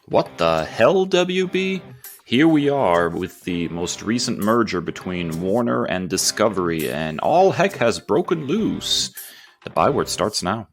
What the hell, WB? Here we are with the most recent merger between Warner and Discovery, and all heck has broken loose. The Byword starts now.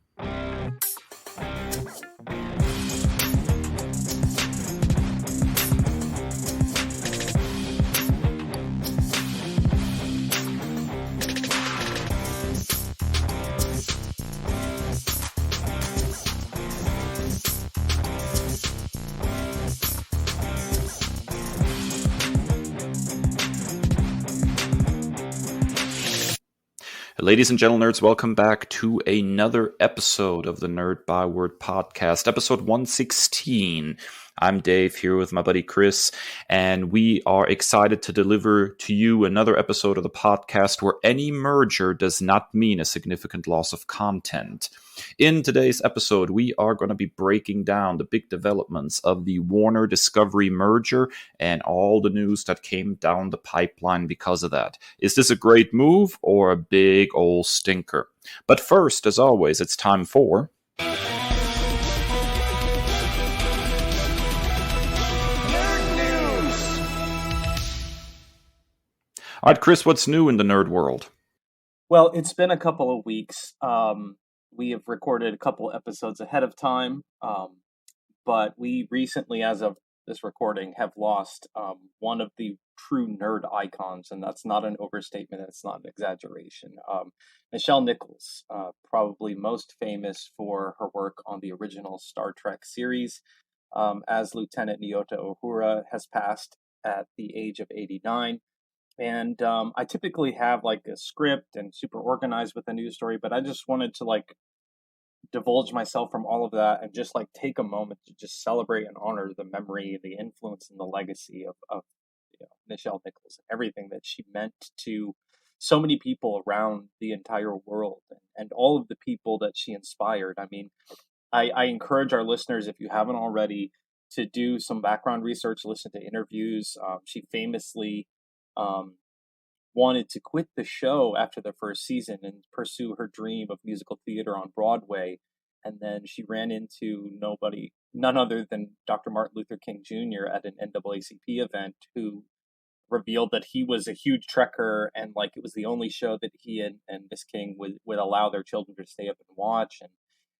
Ladies and gentle nerds, welcome back to another episode of the Nerd Byword podcast, episode 116. I'm Dave, here with my buddy Chris, and we are excited to deliver to you another episode of the podcast where any merger does not mean a significant loss of content. In today's episode, we are going to be breaking down the big developments of the Warner Discovery merger and all the news that came down the pipeline because of that. Is this a great move or a big old stinker? But first, as always, it's time for... All right, Chris, what's new in the nerd world? Well, it's been a couple of weeks. We have recorded a couple episodes ahead of time, but we recently, as of this recording, have lost one of the true nerd icons, and that's not an overstatement, it's not an exaggeration. Nichelle Nichols, probably most famous for her work on the original Star Trek series, as Lieutenant Nyota Uhura, has passed at the age of 89. And I typically have like a script and super organized with a news story, but I just wanted to like divulge myself from all of that and just like take a moment to just celebrate and honor the memory, the influence, and the legacy of Nichelle Nichols and everything that she meant to so many people around the entire world and all of the people that she inspired. I mean, I encourage our listeners, if you haven't already, to do some background research, listen to interviews. She famously wanted to quit the show after the first season and pursue her dream of musical theater on Broadway. And then she ran into none other than Dr. Martin Luther King Jr. at an NAACP event, who revealed that he was a huge Trekker and like it was the only show that he and Miss King would allow their children to stay up and watch,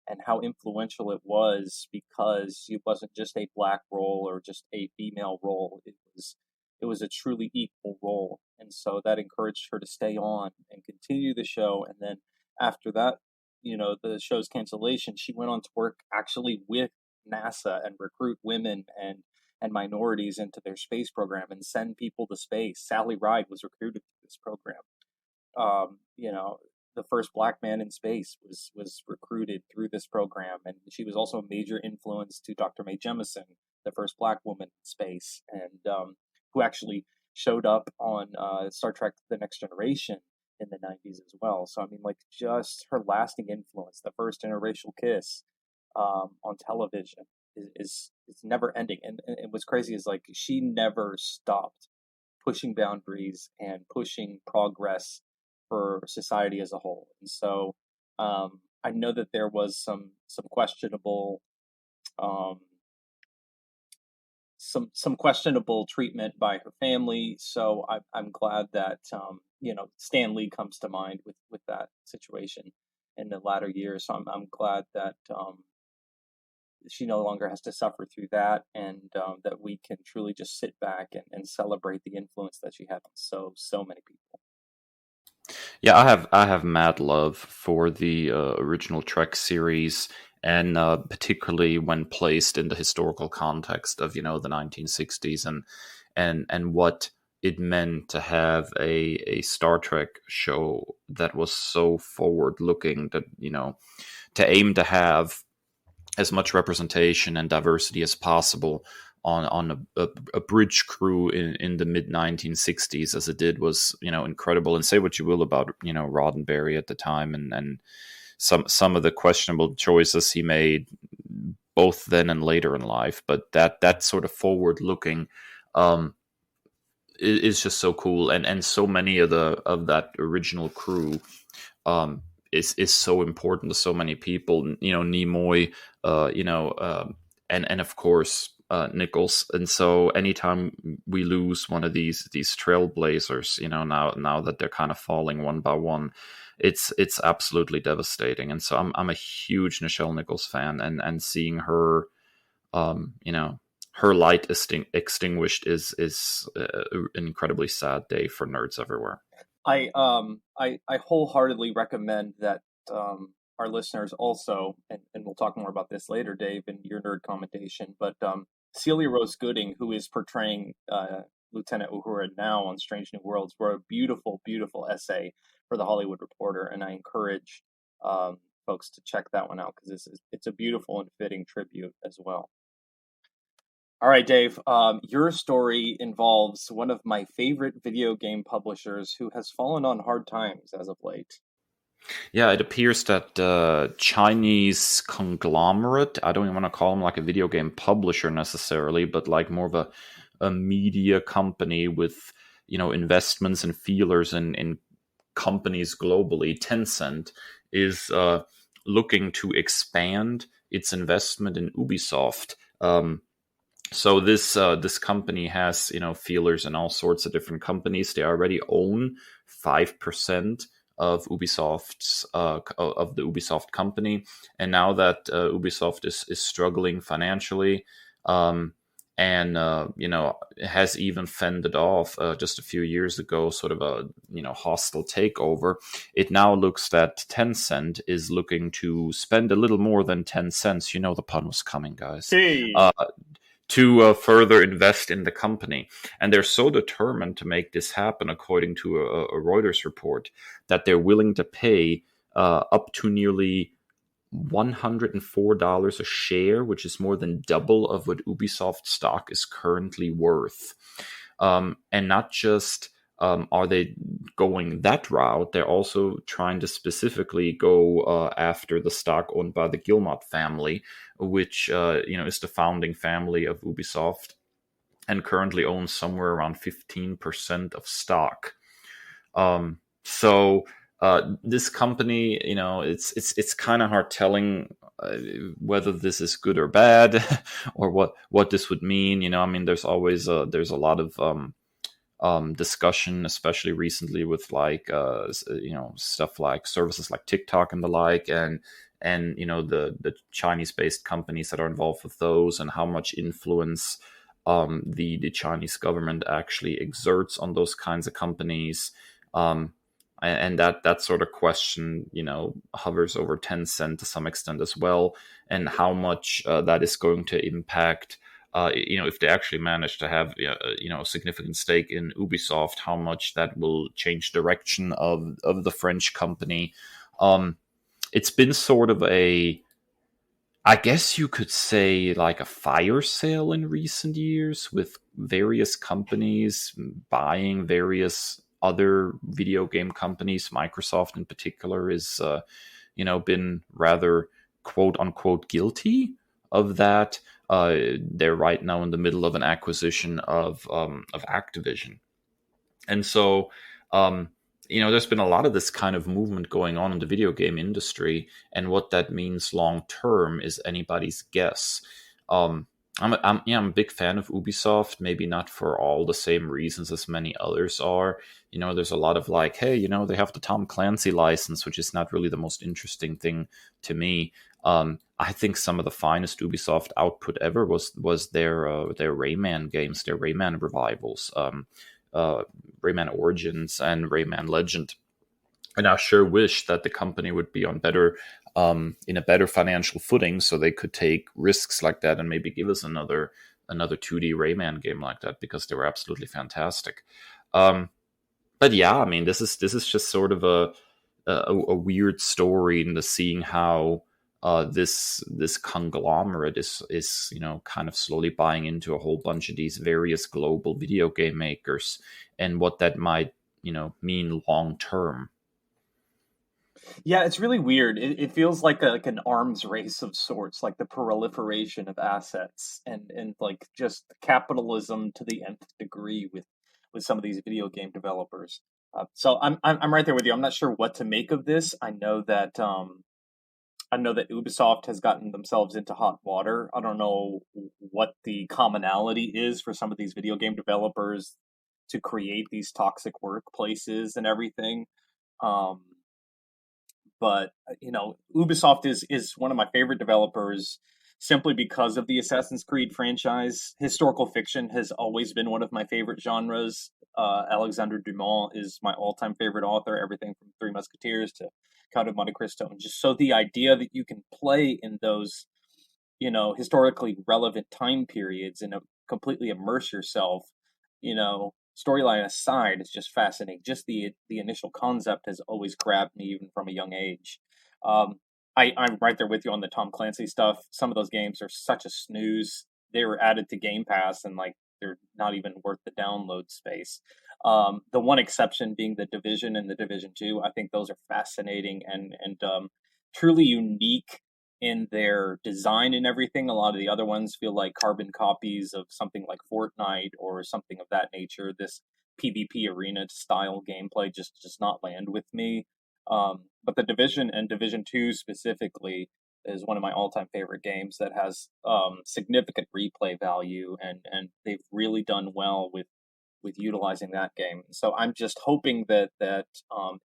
and how influential it was because it wasn't just a black role or just a female role. It was a truly equal role. And so that encouraged her to stay on and continue the show. And then after that, the show's cancellation, she went on to work actually with NASA and recruit women and minorities into their space program and send people to space. Sally Ride was recruited to this program. The first black man in space was recruited through this program. And she was also a major influence to Dr. Mae Jemison, the first black woman in space, and who actually showed up on Star Trek The Next Generation in the 90s as well. So, I mean, like, just her lasting influence, the first interracial kiss on television is never ending. And what's crazy is, like, she never stopped pushing boundaries and pushing progress for society as a whole. And so I know that there was some questionable some questionable treatment by her family. So I'm glad that, Stan Lee comes to mind with that situation in the latter years. So I'm glad that she no longer has to suffer through that, and that we can truly just sit back and celebrate the influence that she had on so many people. Yeah, I have mad love for the original Trek series, and particularly when placed in the historical context of the 1960s and what it meant to have a Star Trek show that was so forward looking, that to aim to have as much representation and diversity as possible on a bridge crew in the mid 1960s as it did was incredible. And say what you will about Roddenberry at the time and some of the questionable choices he made both then and later in life, but that sort of forward looking is just so cool, and so many of that original crew is so important to so many people. Nimoy, and of course Nichols, and so anytime we lose one of these trailblazers, now that they're kind of falling one by one, it's absolutely devastating. And so I'm a huge Nichelle Nichols fan, and seeing her, her light extinguished is an incredibly sad day for nerds everywhere. I wholeheartedly recommend that our listeners also, and we'll talk more about this later, Dave, in your nerd commendation. But Celia Rose Gooding, who is portraying Lieutenant Uhura now on Strange New Worlds, wrote a beautiful, beautiful essay for the Hollywood Reporter, and I encourage folks to check that one out because it's a beautiful and fitting tribute as well. All right, Dave. Your story involves one of my favorite video game publishers who has fallen on hard times as of late. Yeah, it appears that Chinese conglomerate, I don't even want to call them like a video game publisher necessarily, but like more of a media company with, investments and feelers in companies globally, Tencent, is looking to expand its investment in Ubisoft. So this company has, feelers in all sorts of different companies. They already own 5% of Ubisoft's of the Ubisoft company, and now that Ubisoft is struggling financially, and has even fended off just a few years ago sort of a hostile takeover. It now looks that Tencent is looking to spend a little more than 10 cents. You know the pun was coming, guys. Hey. To further invest in the company. And they're so determined to make this happen, according to a Reuters report, that they're willing to pay up to nearly $104 a share, which is more than double of what Ubisoft stock is currently worth. And not just are they going that route, they're also trying to specifically go after the stock owned by the Guillemot family, which is the founding family of Ubisoft and currently owns somewhere around 15% of stock. So this company, it's kind of hard telling whether this is good or bad, or what this would mean. I mean, there's always there's a lot of discussion, especially recently with like stuff like services like TikTok and the like, and the Chinese based companies that are involved with those, and how much influence the Chinese government actually exerts on those kinds of companies. And that sort of question, hovers over Tencent to some extent as well, and how much that is going to impact, if they actually manage to have, a significant stake in Ubisoft, how much that will change direction of the French company. It's been sort of I guess you could say, like a fire sale in recent years, with various companies buying various other video game companies. Microsoft in particular is, been rather quote unquote guilty of that. They're right now in the middle of an acquisition of Activision. And so, there's been a lot of this kind of movement going on in the video game industry, and what that means long term is anybody's guess. I'm a big fan of Ubisoft, maybe not for all the same reasons as many others are. There's a lot of like, hey, they have the Tom Clancy license, which is not really the most interesting thing to me. I think some of the finest Ubisoft output ever was their Rayman games, their Rayman revivals. Rayman Origins and Rayman Legend. And I sure wish that the company would be on in a better financial footing, so they could take risks like that and maybe give us another 2D Rayman game like that, because they were absolutely fantastic. But yeah, I mean, this is just sort of a weird story in the seeing how this conglomerate is kind of slowly buying into a whole bunch of these various global video game makers, and what that might mean long term. Yeah, it's really weird. It feels like an arms race of sorts, like the proliferation of assets and like just capitalism to the nth degree with some of these video game developers. So I'm right there with you. I'm not sure what to make of this. I know that I know that Ubisoft has gotten themselves into hot water. I don't know what the commonality is for some of these video game developers to create these toxic workplaces and everything. Um, but Ubisoft is one of my favorite developers simply because of the Assassin's Creed franchise. Historical fiction has always been one of my favorite genres. Alexandre Dumas is my all-time favorite author. Everything from Three Musketeers to Count of Monte Cristo, and just so the idea that you can play in those historically relevant time periods and completely immerse yourself, storyline aside, is just fascinating. Just the initial concept has always grabbed me, even from a young age. Um, I'm right there with you on the Tom Clancy stuff. Some of those games are such a snooze. They were added to Game Pass, and like they're not even worth the download space. The one exception being the Division and the Division Two. I think those are fascinating and truly unique in their design and everything. A lot of the other ones feel like carbon copies of something like Fortnite or something of that nature. This PvP arena style gameplay just does not land with me. But the Division and Division 2 specifically is one of my all-time favorite games that has significant replay value, and they've really done well with utilizing that game. So I'm just hoping that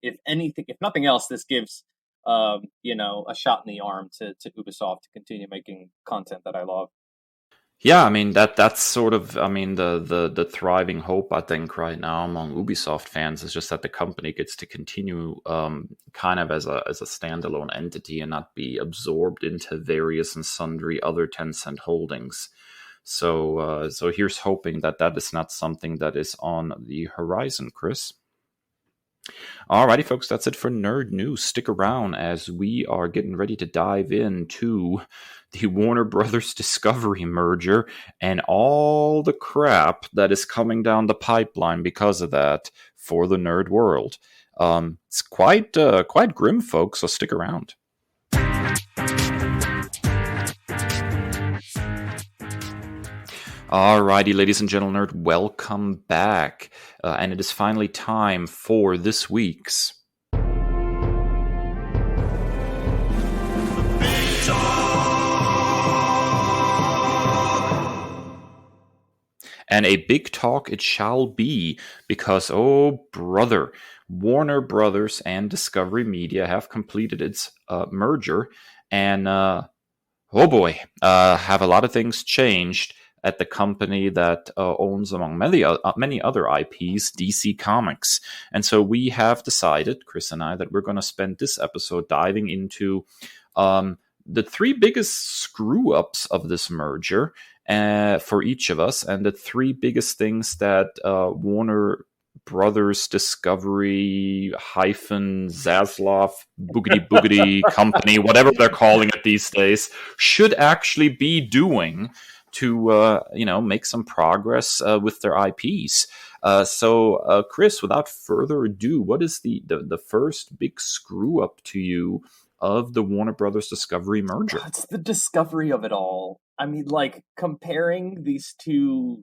if anything, if nothing else, this gives a shot in the arm to Ubisoft to continue making content that I love. Yeah, I mean that's sort of, I mean, the thriving hope, I think, right now among Ubisoft fans is just that the company gets to continue kind of as a standalone entity and not be absorbed into various and sundry other Tencent holdings. So here's hoping that that is not something that is on the horizon, Chris. Alrighty, folks, that's it for Nerd News. Stick around as we are getting ready to dive into the Warner Brothers Discovery merger and all the crap that is coming down the pipeline because of that for the nerd world. It's quite grim, folks, so stick around. Alrighty, ladies and gentlemen, nerd, welcome back. And it is finally time for this week's and a big talk it shall be, because, oh brother, Warner Brothers and Discovery Media have completed its merger, and oh boy, have a lot of things changed at the company that owns, among many other IPs, DC Comics. And so we have decided, Chris and I, that we're going to spend this episode diving into the three biggest screw-ups of this merger for each of us, and the three biggest things that Warner Brothers Discovery Zaslav Boogity Boogity Company, whatever they're calling it these days, should actually be doing to make some progress with their IPs. So, Chris, without further ado, what is the first big screw up to you of the Warner Brothers Discovery merger? It's the discovery of it all. I mean, like comparing these two.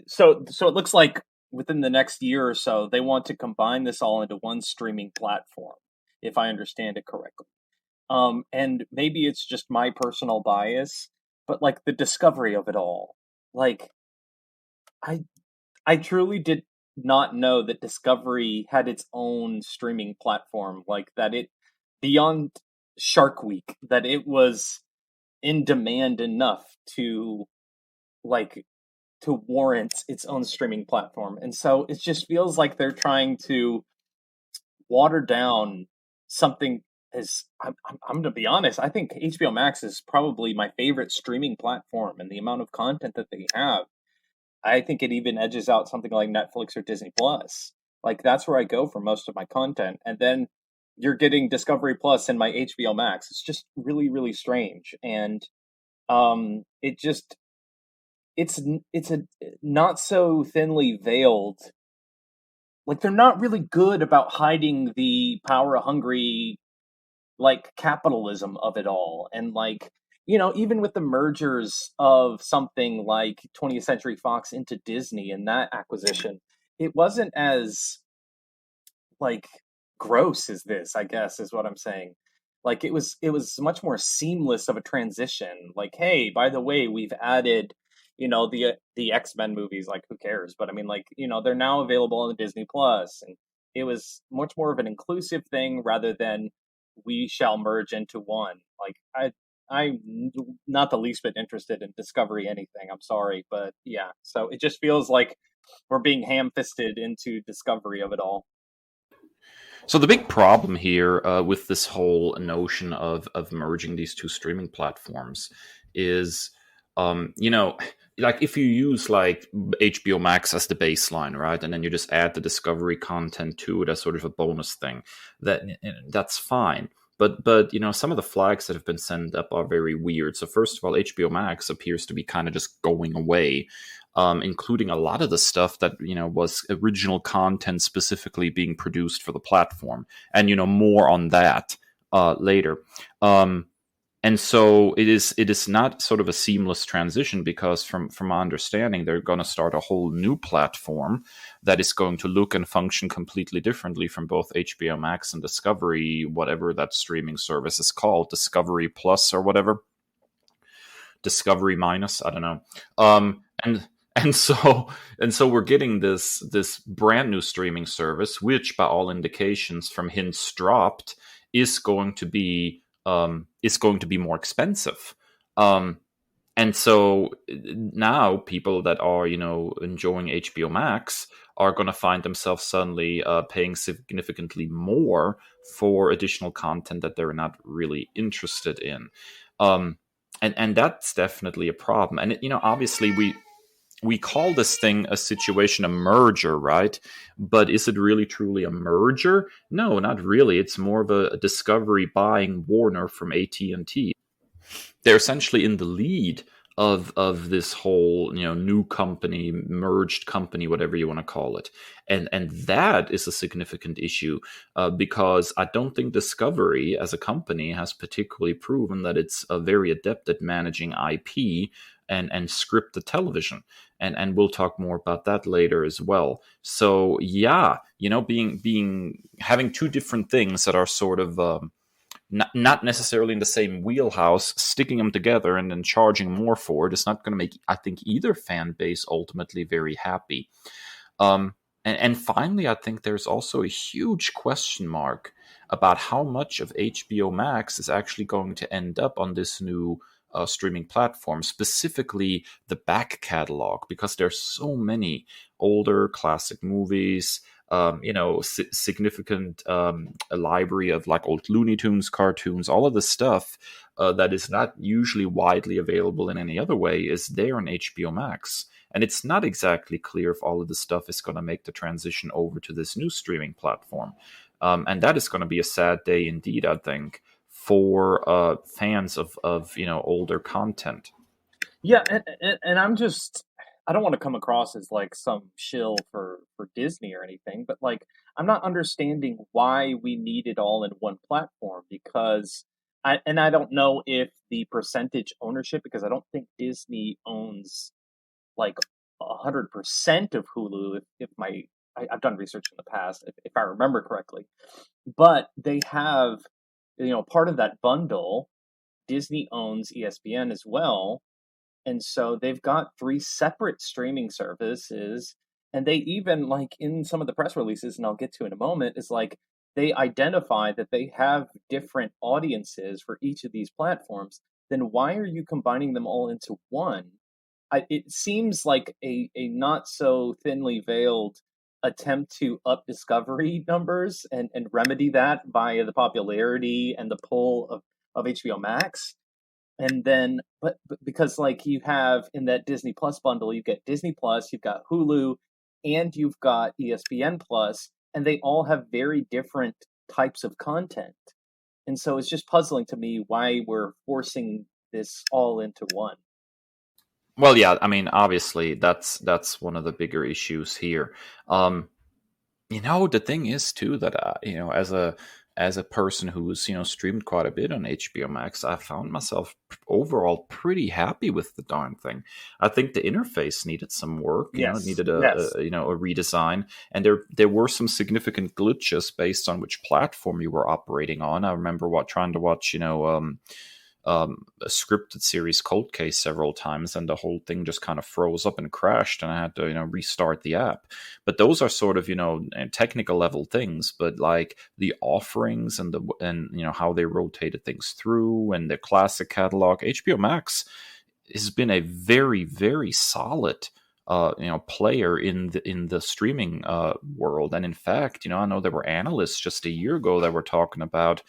So it looks like within the next year or so, they want to combine this all into one streaming platform, if I understand it correctly. And maybe it's just my personal bias, but like the discovery of it all, like I I truly did not know that Discovery had its own streaming platform, like that it beyond Shark Week, that it was in demand enough to like to warrant its own streaming platform. And so it just feels like they're trying to water down something as I'm going to be honest, I think HBO Max is probably my favorite streaming platform, and the amount of content that they have, I think it even edges out something like Netflix or Disney Plus. Like that's where I go for most of my content, and then you're getting Discovery Plus and my HBO Max. It's just really, really strange, and it just it's a not so thinly veiled. Like they're not really good about hiding the power hungry like capitalism of it all, and like even with the mergers of something like 20th Century Fox into Disney and that acquisition, it wasn't as like gross as this, I guess is what I'm saying. Like it was much more seamless of a transition. Like, hey, by the way, we've added, the X-Men movies. Like, who cares? But I mean, like, they're now available on Disney Plus, and it was much more of an inclusive thing rather than we shall merge into one. Like, I'm not the least bit interested in Discovery anything. I'm sorry, but yeah. So it just feels like we're being ham-fisted into Discovery of it all. So the big problem here with this whole notion of merging these two streaming platforms is, you know, like if you use like HBO Max as the baseline, right, and then you just add the Discovery content to it as sort of a bonus thing, that's fine. But some of the flags that have been sent up are very weird. So first of all, HBO Max appears to be kind of just going away, including a lot of the stuff that was original content specifically being produced for the platform, and more on that later. And so it is not sort of a seamless transition, because from my understanding, they're going to start a whole new platform that is going to look and function completely differently from both HBO Max and Discovery, whatever that streaming service is called, Discovery Plus or whatever. Discovery minus, I don't know. And so we're getting this brand new streaming service, which by all indications from hints dropped is going to be more expensive. And so now people that are enjoying HBO Max are going to find themselves suddenly paying significantly more for additional content that they're not really interested in. And that's definitely a problem. And obviously we call this thing a situation, a merger, right? But is it really truly a merger? No, not really. It's more of a Discovery buying Warner from AT&T. They're essentially in the lead of this whole new company, merged company, whatever you want to call it, and that is a significant issue, because I don't think Discovery as a company has particularly proven that it's very adept at managing IP and scripted television, and we'll talk more about that later as well. So yeah, being having two different things that are sort of not necessarily in the same wheelhouse, sticking them together and then charging more for it is not going to make, I think, either fan base ultimately very happy. And finally, I think there's also a huge question mark about how much of HBO Max is actually going to end up on this new streaming platform, specifically the back catalog, because there's so many older classic movies, significant a library of like old Looney Tunes cartoons, all of the stuff that is not usually widely available in any other way is there on HBO Max. And it's not exactly clear if all of the stuff is going to make the transition over to this new streaming platform. And that is going to be a sad day indeed, I think, for fans of older content. Yeah, and I don't want to come across as like some shill for Disney or anything, but like I'm not understanding why we need it all in one platform, because I don't know if the percentage ownership, because I don't think Disney owns like 100% of Hulu. I've done research in the past, if I remember correctly, but they have, part of that bundle. Disney owns ESPN as well, and so they've got three separate streaming services. And they even, like, in some of the press releases, and I'll get to in a moment, is like they identify that they have different audiences for each of these platforms. Then why are you combining them all into one? It seems like a not so thinly veiled attempt to up Discovery numbers and remedy that via the popularity and the pull of HBO Max. And then, but because like you have in that Disney Plus bundle, you get Disney Plus, you've got Hulu, and you've got ESPN Plus, and they all have very different types of content. And so it's just puzzling to me why we're forcing this all into one. Well, yeah, I mean, obviously, that's one of the bigger issues here. The thing is too that as a person who's streamed quite a bit on HBO Max, I found myself overall pretty happy with the darn thing. I think the interface needed some work. It Yes, needed yes, a redesign, and there were some significant glitches based on which platform you were operating on. I remember trying to watch a scripted series Cold Case several times, and the whole thing just kind of froze up and crashed, and I had to restart the app. But those are sort of technical level things. But like the offerings and how they rotated things through and their classic catalog, HBO Max has been a very, very solid player in the streaming world. And in fact, I know there were analysts just a year ago that were talking about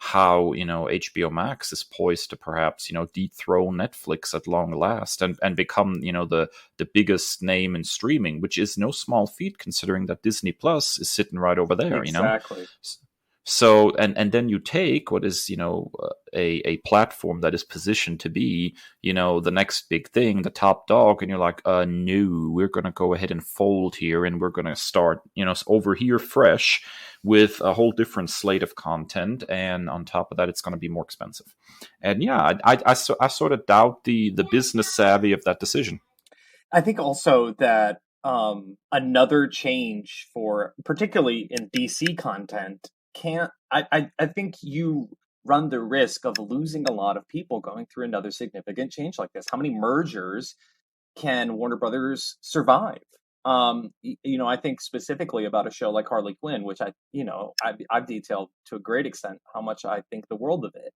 how HBO Max is poised to perhaps dethrone Netflix at long last and become the biggest name in streaming, which is no small feat considering that Disney Plus is sitting right over there. exactly. So and then you take what is a platform that is positioned to be the next big thing, the top dog, and you're like, no, we're going to go ahead and fold here, and we're going to start over here fresh with a whole different slate of content, and on top of that, it's going to be more expensive. And yeah, I sort of doubt the business savvy of that decision. I think also that another change for particularly in DC content can't. I think you run the risk of losing a lot of people going through another significant change like this. How many mergers can Warner Brothers survive? I think specifically about a show like Harley Quinn, which I've detailed to a great extent how much I think the world of it.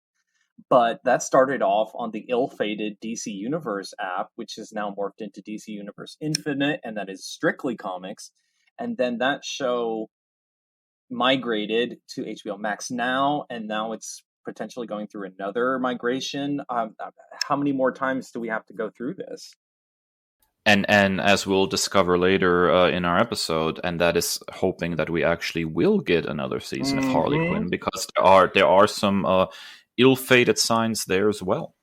But that started off on the ill-fated DC Universe app, which has now morphed into DC Universe Infinite, and that is strictly comics. And then that show migrated to HBO Max now, and now it's potentially going through another migration. How many more times do we have to go through this? And as we'll discover later in our episode, and that is hoping that we actually will get another season of Harley Mm-hmm. Quinn, because there are some ill-fated signs there as well.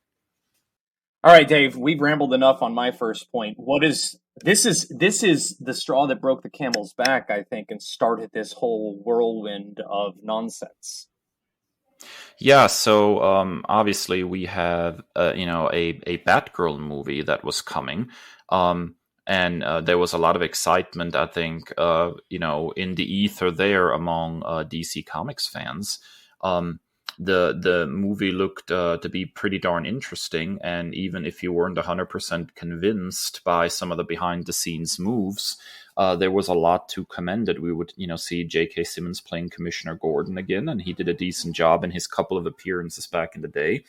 All right, Dave, we've rambled enough on my first point. What is this is the straw that broke the camel's back, I think, and started this whole whirlwind of nonsense. Yeah, so obviously we have a Batgirl movie that was coming, and there was a lot of excitement, I think, in the ether there among DC Comics fans. Um, the movie looked to be pretty darn interesting, and even if you weren't 100% convinced by some of the behind the scenes moves, there was a lot to commend it. We would, see J.K. Simmons playing Commissioner Gordon again, and he did a decent job in his couple of appearances back in the day.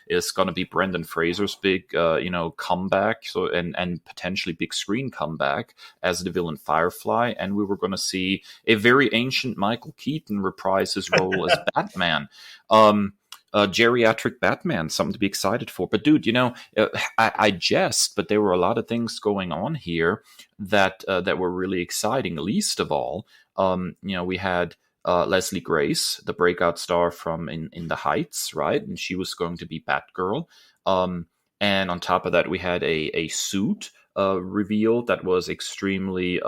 It's going to be Brendan Fraser's big, comeback, and potentially big screen comeback as the villain Firefly, and we were going to see a very ancient Michael Keaton reprise his role as Batman. Geriatric Batman, something to be excited for. But dude, I jest, but there were a lot of things going on here that were really exciting. Least of all, we had Leslie Grace, the breakout star from in the Heights, right? And she was going to be Batgirl. And on top of that, we had a suit reveal that was extremely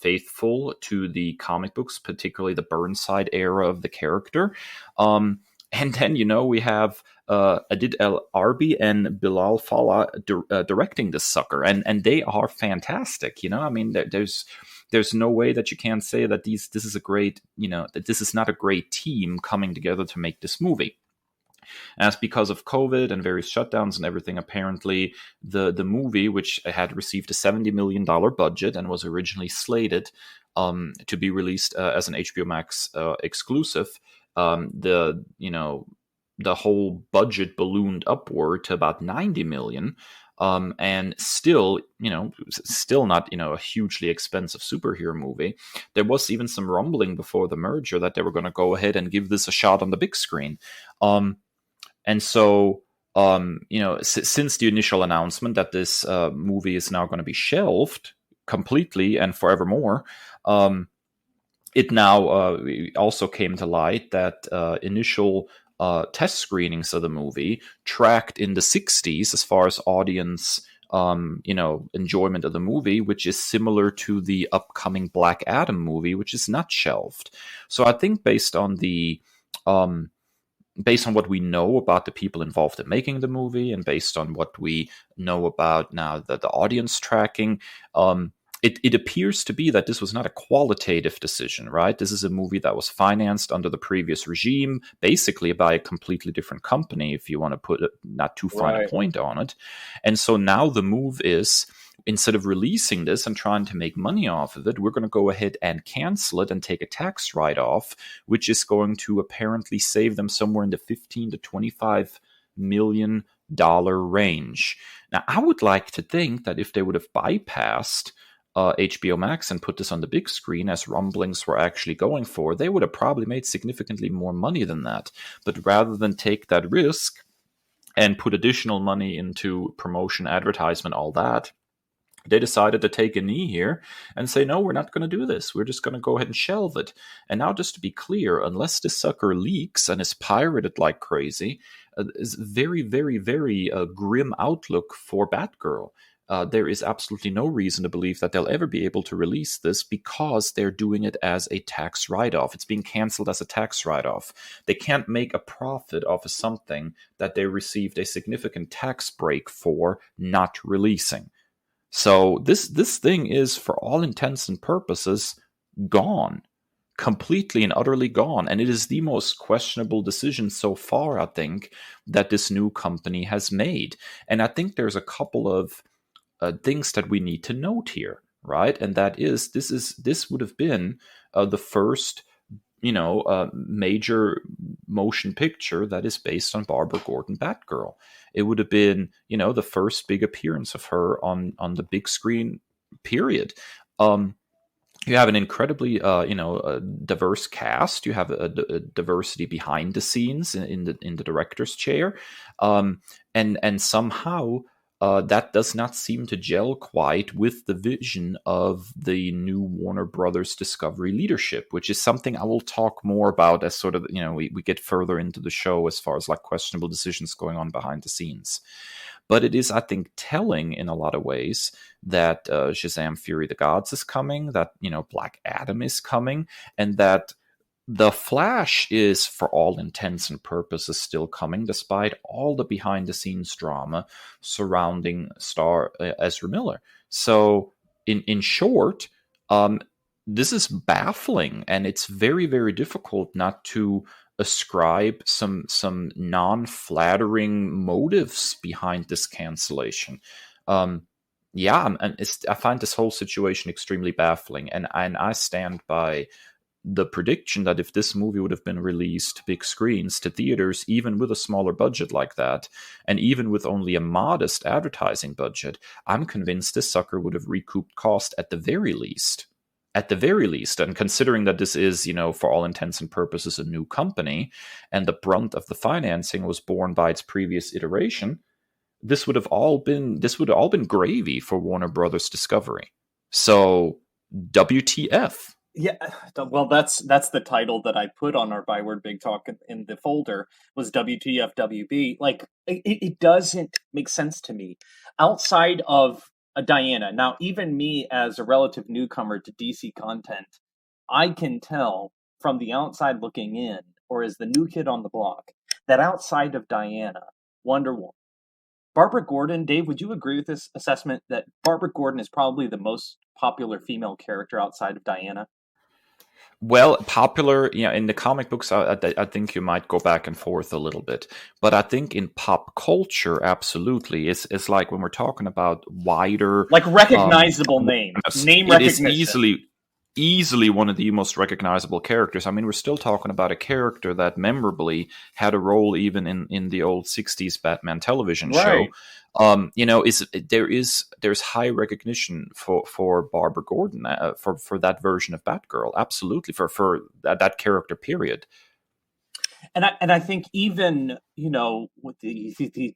faithful to the comic books, particularly the Burnside era of the character. And then, we have Adid El Arbi and Bilal Fallah directing this sucker, and they are fantastic. I mean, there's no way that you can't say that this is a great, that this is not a great team coming together to make this movie. As because of COVID and various shutdowns and everything, apparently the movie, which had received a $70 million budget and was originally slated to be released as an HBO Max exclusive, the whole budget ballooned upward to about 90 million. And still not, a hugely expensive superhero movie. There was even some rumbling before the merger that they were going to go ahead and give this a shot on the big screen. And so, since the initial announcement that this movie is now going to be shelved completely and forevermore, it now also came to light that initial test screenings of the movie tracked in the 60s as far as audience enjoyment of the movie, which is similar to the upcoming Black Adam movie, which is not shelved. So I think based on the Um, Based on what we know about the people involved in making the movie, and based on what we know about now the audience tracking, it appears to be that this was not a qualitative decision, right? This is a movie that was financed under the previous regime, basically by a completely different company, if you want to put not too fine a Right. point on it. And so now the move is, instead of releasing this and trying to make money off of it, we're going to go ahead and cancel it and take a tax write-off, which is going to apparently save them somewhere in the 15 to 25 million dollar range. Now, I would like to think that if they would have bypassed HBO Max and put this on the big screen, as rumblings were actually going for, they would have probably made significantly more money than that. But rather than take that risk and put additional money into promotion, advertisement, all that, they decided to take a knee here and say, no, we're not going to do this. We're just going to go ahead and shelve it. And now, just to be clear, unless this sucker leaks and is pirated like crazy, is very, very, very grim outlook for Batgirl. There is absolutely no reason to believe that they'll ever be able to release this, because they're doing it as a tax write-off. It's being canceled as a tax write-off. They can't make a profit off of something that they received a significant tax break for not releasing. So this thing is, for all intents and purposes, gone. Completely and utterly gone. And it is the most questionable decision so far, I think, that this new company has made. And I think there's a couple of things that we need to note here, right? And that is, this would have been the first, major motion picture that is based on Barbara Gordon Batgirl. It would have been, the first big appearance of her on the big screen, period. You have an incredibly, diverse cast. You have a diversity behind the scenes in the director's chair, and somehow that does not seem to gel quite with the vision of the new Warner Brothers Discovery leadership, which is something I will talk more about as sort of, we get further into the show, as far as like questionable decisions going on behind the scenes. But it is, I think, telling in a lot of ways that Shazam! Fury of the Gods is coming, that, Black Adam is coming, and that the Flash is, for all intents and purposes, still coming, despite all the behind-the-scenes drama surrounding star Ezra Miller. So, in short, this is baffling, and it's very, very difficult not to ascribe some non-flattering motives behind this cancellation. And I find this whole situation extremely baffling, and I stand by the prediction that if this movie would have been released to big screens, to theaters, even with a smaller budget like that, and even with only a modest advertising budget, I'm convinced this sucker would have recouped cost at the very least. At the very least, and considering that this is, for all intents and purposes, a new company, and the brunt of the financing was borne by its previous iteration, this would have all been gravy for Warner Brothers Discovery. So, WTF? Yeah, well, that's the title that I put on our Byword Big Talk in the folder, was WTFWB. Like, it doesn't make sense to me outside of Diana. Now, even me, as a relative newcomer to DC content, I can tell from the outside looking in, or as the new kid on the block, that outside of Diana, Wonder Woman, Barbara Gordon, Dave, would you agree with this assessment that Barbara Gordon is probably the most popular female character outside of Diana? Well, popular, in the comic books, I think you might go back and forth a little bit. But I think in pop culture, absolutely. It's like when we're talking about wider, like recognizable name it recognition. Is easily one of the most recognizable characters. I mean, we're still talking about a character that memorably had a role even in the old 60s Batman television show. There's high recognition for Barbara Gordon, for that version of Batgirl, absolutely, for that character, period. And I think even, with the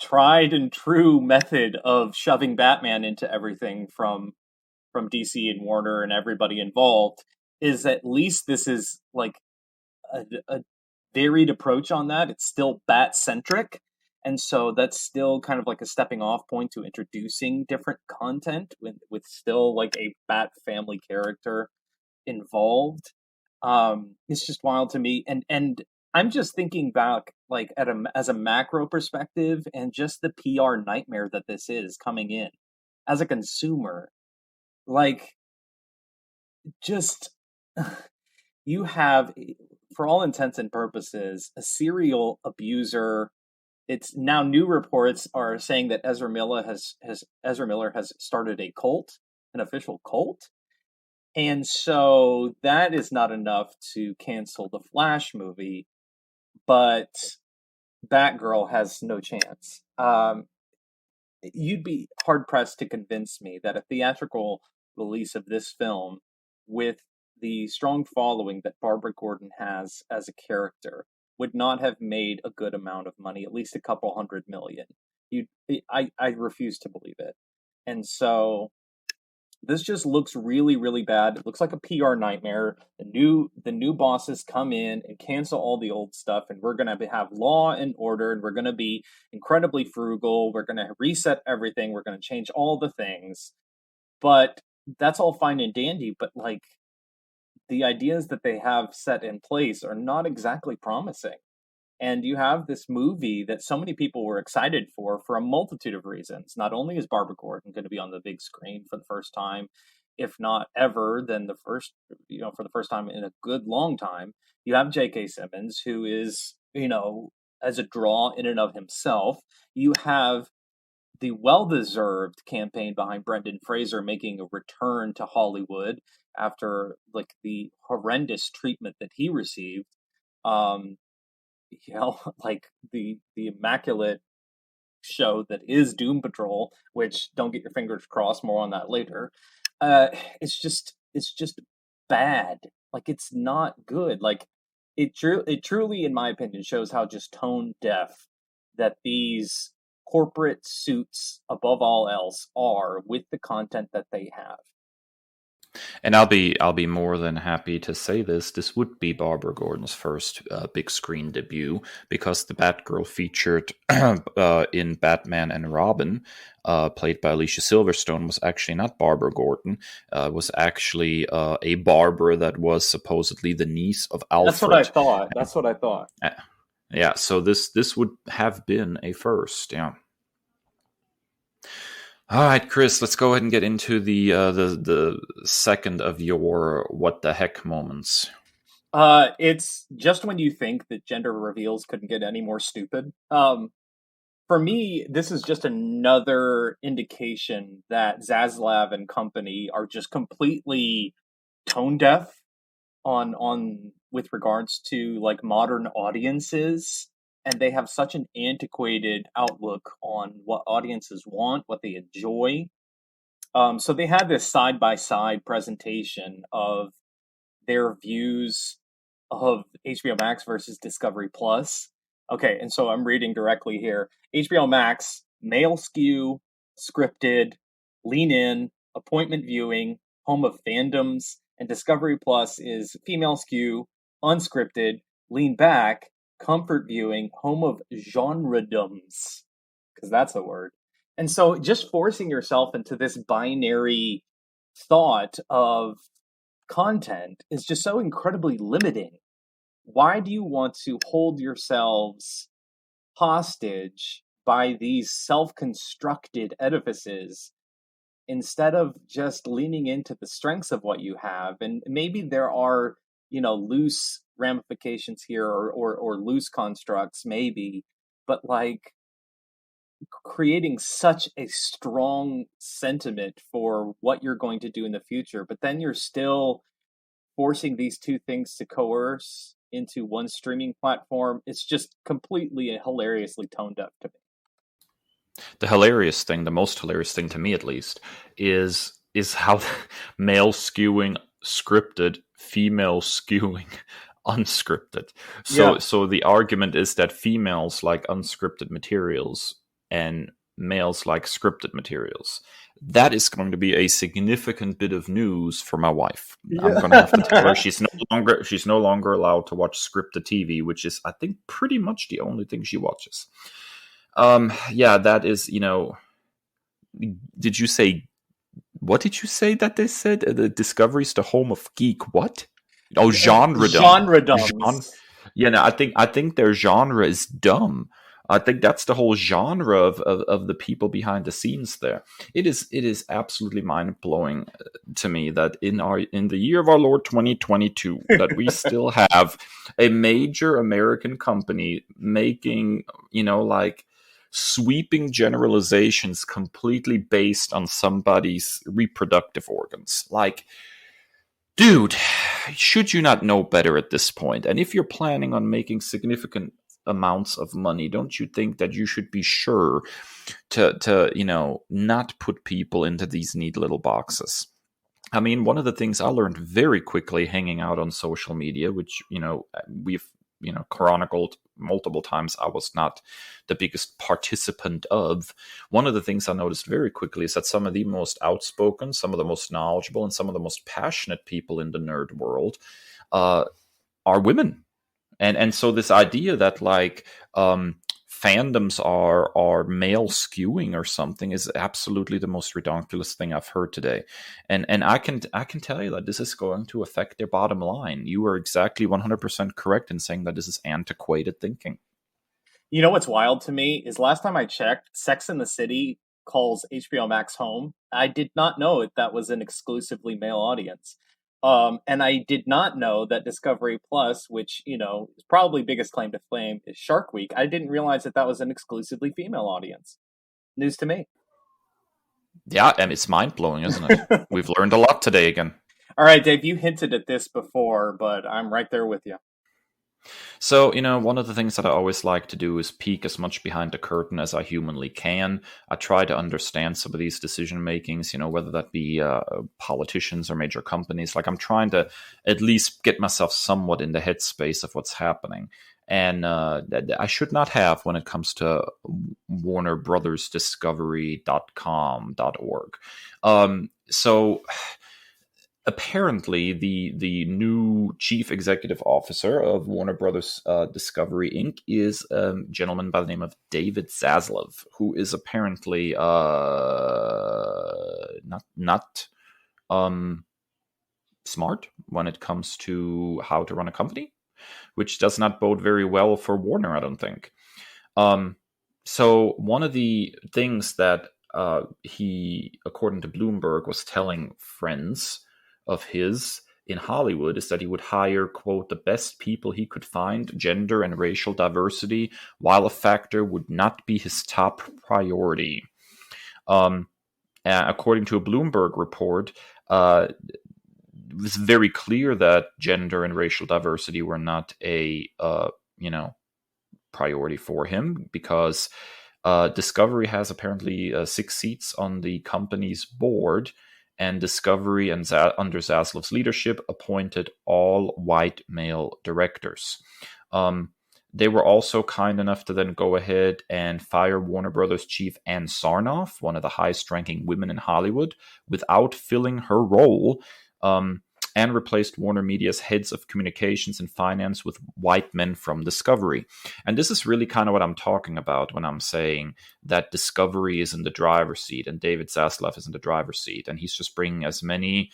tried and true method of shoving Batman into everything from DC and Warner and everybody involved, is at least this is like a varied approach on that. It's still Bat centric. And so that's still kind of like a stepping off point to introducing different content with still like a Bat family character involved. It's just wild to me, and I'm just thinking back like as a macro perspective, and just the PR nightmare that this is coming in as a consumer. Like, just you have, for all intents and purposes, a serial abuser. It's now new reports are saying that Ezra Miller has started a cult, an official cult. And so that is not enough to cancel the Flash movie, but Batgirl has no chance. You'd be hard pressed to convince me that a theatrical release of this film, with the strong following that Barbara Gordon has as a character, would not have made a good amount of money, at least a couple hundred million. I refuse to believe it. And so this just looks really, really bad. It looks like a PR nightmare. The new bosses come in and cancel all the old stuff, and we're gonna have law and order, and we're gonna be incredibly frugal. We're gonna reset everything. We're gonna change all the things. But that's all fine and dandy. But like, the ideas that they have set in place are not exactly promising. And you have this movie that so many people were excited for a multitude of reasons. Not only is Barbara Gordon going to be on the big screen for the first time, if not ever, then for the first time in a good long time, you have J.K. Simmons, who is, as a draw in and of himself. You have the well-deserved campaign behind Brendan Fraser making a return to Hollywood after like the horrendous treatment that he received. Um, like the immaculate show that is Doom Patrol, which, don't get your fingers crossed, more on that later. It's just bad. Like, it's not good. Like, it truly, in my opinion, shows how just tone deaf that these corporate suits, above all else, are with the content that they have. And I'll be more than happy to say this. This would be Barbara Gordon's first big screen debut, because the Batgirl featured in Batman and Robin, played by Alicia Silverstone, was actually not Barbara Gordon. Was actually a barber that was supposedly the niece of Alfred. That's what I thought. Yeah, so this would have been a first. Yeah. All right, Chris, let's go ahead and get into the second of your what the heck moments. It's just when you think that gender reveals couldn't get any more stupid. For me, this is just another indication that Zaslav and company are just completely tone deaf on with regards to like modern audiences, and they have such an antiquated outlook on what audiences want, what they enjoy. So they had this side by side presentation of their views of HBO Max versus Discovery Plus. Okay, and so I'm reading directly here. HBO Max, male skew, scripted, lean in, appointment viewing, home of fandoms, and Discovery Plus is female skew, unscripted, lean back, comfort viewing, home of genredoms, because that's a word. And so just forcing yourself into this binary thought of content is just so incredibly limiting. Why do you want to hold yourselves hostage by these self-constructed edifices instead of just leaning into the strengths of what you have? And maybe there are, loose ramifications here, or loose constructs, maybe, but like, creating such a strong sentiment for what you're going to do in the future, but then you're still forcing these two things to coerce into one streaming platform. It's just completely and hilariously tone deaf to me. The most hilarious thing to me at least, is how male skewing scripted, female skewing unscripted. So the argument is that females like unscripted materials and males like scripted materials. That is going to be a significant bit of news for my wife. Yeah. I'm going to have to tell her she's no longer allowed to watch scripted TV, which is, I think, pretty much the only thing she watches. That is, did you say, what did you say that they said? The Discovery's the home of geek what? Oh, genre dumb. Genre dumbs. Yeah, no, I think their genre is dumb. I think that's the whole genre of the people behind the scenes there. It is absolutely mind blowing to me that in the year of our Lord 2022 that we still have a major American company making like sweeping generalizations completely based on somebody's reproductive organs. Like, dude, should you not know better at this point? And if you're planning on making significant amounts of money, don't you think that you should be sure to not put people into these neat little boxes? I mean, one of the things I learned very quickly hanging out on social media, which, we've, chronicled multiple times, I was not the biggest participant of. One of the things I noticed very quickly is that some of the most outspoken, some of the most knowledgeable, and some of the most passionate people in the nerd world uh, are women. And so this idea that like fandoms are male skewing or something is absolutely the most ridiculous thing I've heard today. And I can tell you that this is going to affect their bottom line. You are exactly 100% correct in saying that this is antiquated thinking. You know what's wild to me is last time I checked, Sex and the City calls HBO Max home. I did not know that was an exclusively male audience. And I did not know that Discovery Plus, which, is probably biggest claim to fame, is Shark Week. I didn't realize that was an exclusively female audience. News to me. Yeah, and it's mind blowing, isn't it? We've learned a lot today again. All right, Dave, you hinted at this before, but I'm right there with you. So, one of the things that I always like to do is peek as much behind the curtain as I humanly can. I try to understand some of these decision makings, whether that be politicians or major companies. Like, I'm trying to at least get myself somewhat in the headspace of what's happening. And I should not have when it comes to Warner Brothers Discovery.com.org. So apparently the new chief executive officer of Warner Brothers Discovery Inc. is a gentleman by the name of David Zaslav, who is apparently not smart when it comes to how to run a company, which does not bode very well for Warner, I don't think. So one of the things that he, according to Bloomberg, was telling friends of his in Hollywood is that he would hire, quote, the best people he could find. Gender and racial diversity, while a factor, would not be his top priority. According to a Bloomberg report, it was very clear that gender and racial diversity were not a priority for him, because Discovery has apparently 6 seats on the company's board, and Discovery, and under Zaslav's leadership, appointed all white male directors. They were also kind enough to then go ahead and fire Warner Brothers chief Ann Sarnoff, one of the highest-ranking women in Hollywood, without filling her role, and replaced Warner Media's heads of communications and finance with white men from Discovery. And this is really kind of what I'm talking about when I'm saying that Discovery is in the driver's seat and David Zaslav is in the driver's seat, and he's just bringing as many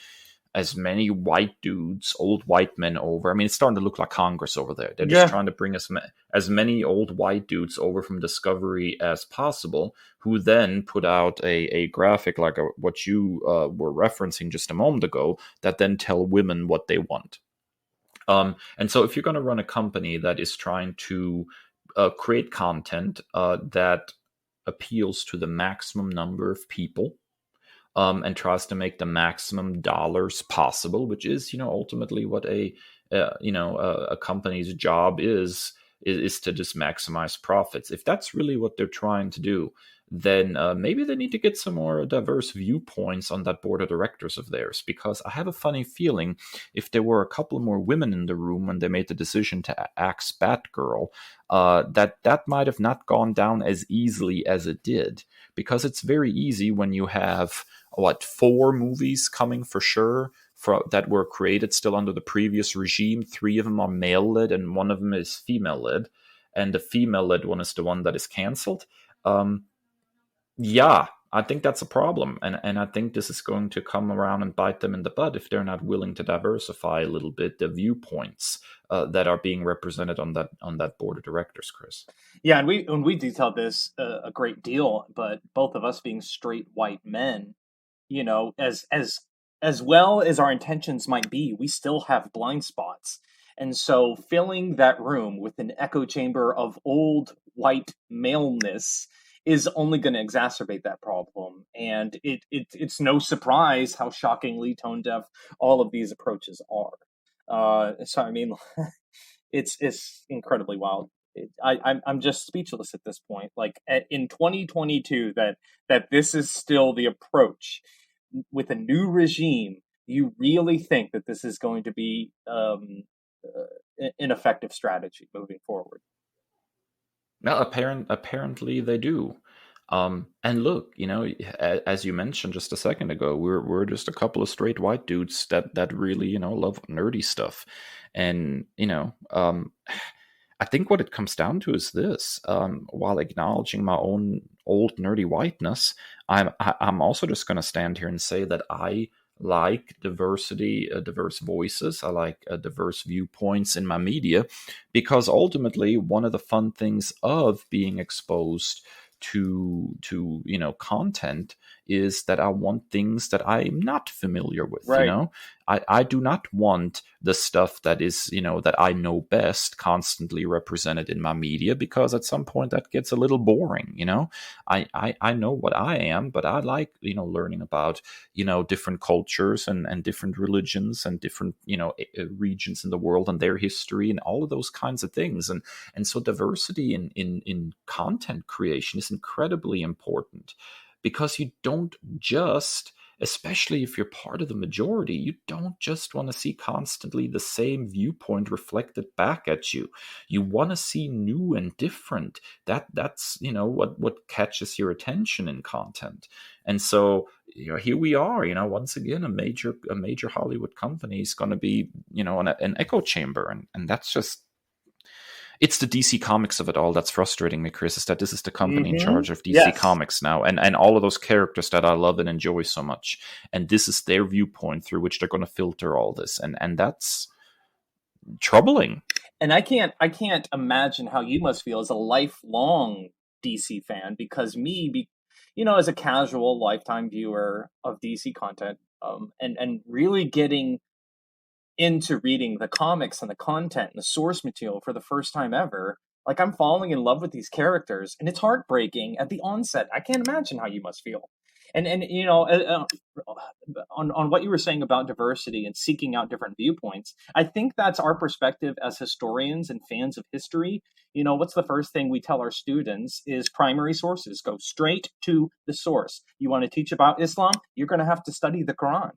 white dudes, old white men over. I mean, it's starting to look like Congress over there. They're just trying to bring as many old white dudes over from Discovery as possible, who then put out a graphic like what you were referencing just a moment ago, that then tell women what they want. And so if you're going to run a company that is trying to create content that appeals to the maximum number of people, and tries to make the maximum dollars possible, which is, ultimately what a company's job is to just maximize profits. If that's really what they're trying to do, then maybe they need to get some more diverse viewpoints on that board of directors of theirs, because I have a funny feeling if there were a couple more women in the room when they made the decision to axe Batgirl, that might have not gone down as easily as it did, because it's very easy when you have 4 movies coming for sure that were created still under the previous regime. 3 of them are male-led and 1 of them is female-led, and the female-led one is the one that is canceled. Yeah, I think that's a problem, and I think this is going to come around and bite them in the butt if they're not willing to diversify a little bit the viewpoints that are being represented on that board of directors, Chris. Yeah, and we detailed this a great deal, but both of us being straight white men, you know, as well as our intentions might be, we still have blind spots. And so filling that room with an echo chamber of old white maleness is only going to exacerbate that problem. And it's no surprise how shockingly tone deaf all of these approaches are. So I mean, it's incredibly wild. I'm just speechless at this point. Like in 2022, that this is still the approach with a new regime. You really think that this is going to be an effective strategy moving forward? No, apparently they do. And look, as you mentioned just a second ago, we're just a couple of straight white dudes that really, love nerdy stuff. And, I think what it comes down to is this. While acknowledging my own old nerdy whiteness, I'm also just going to stand here and say that I like diversity, diverse voices. I like diverse viewpoints in my media, because ultimately one of the fun things of being exposed to content is that I want things that I'm not familiar with. Right. I do not want the stuff that is, that I know best constantly represented in my media, because at some point that gets a little boring. I know what I am, but I like, learning about, different cultures and different religions and different, regions in the world and their history and all of those kinds of things. And so diversity in content creation is incredibly important, because you don't just, especially if you're part of the majority, you don't just want to see constantly the same viewpoint reflected back at you. You want to see new and different. That's what catches your attention in content. And so, here we are, once again, a major Hollywood company is going to be, an echo chamber, and that's just, it's the DC Comics of it all that's frustrating me, Chris, is that this is the company in Mm-hmm. charge of DC Yes. Comics now, and all of those characters that I love and enjoy so much. And this is their viewpoint through which they're going to filter all this. And that's troubling. And I can't imagine how you must feel as a lifelong DC fan, because as a casual lifetime viewer of DC content, and really getting into reading the comics and the content and the source material for the first time ever, like I'm falling in love with these characters, and it's heartbreaking at the onset. I can't imagine how you must feel. And on what you were saying about diversity and seeking out different viewpoints, I think that's our perspective as historians and fans of history. What's the first thing we tell our students is primary sources. Go straight to the source. You want to teach about Islam? You're going to have to study the Quran.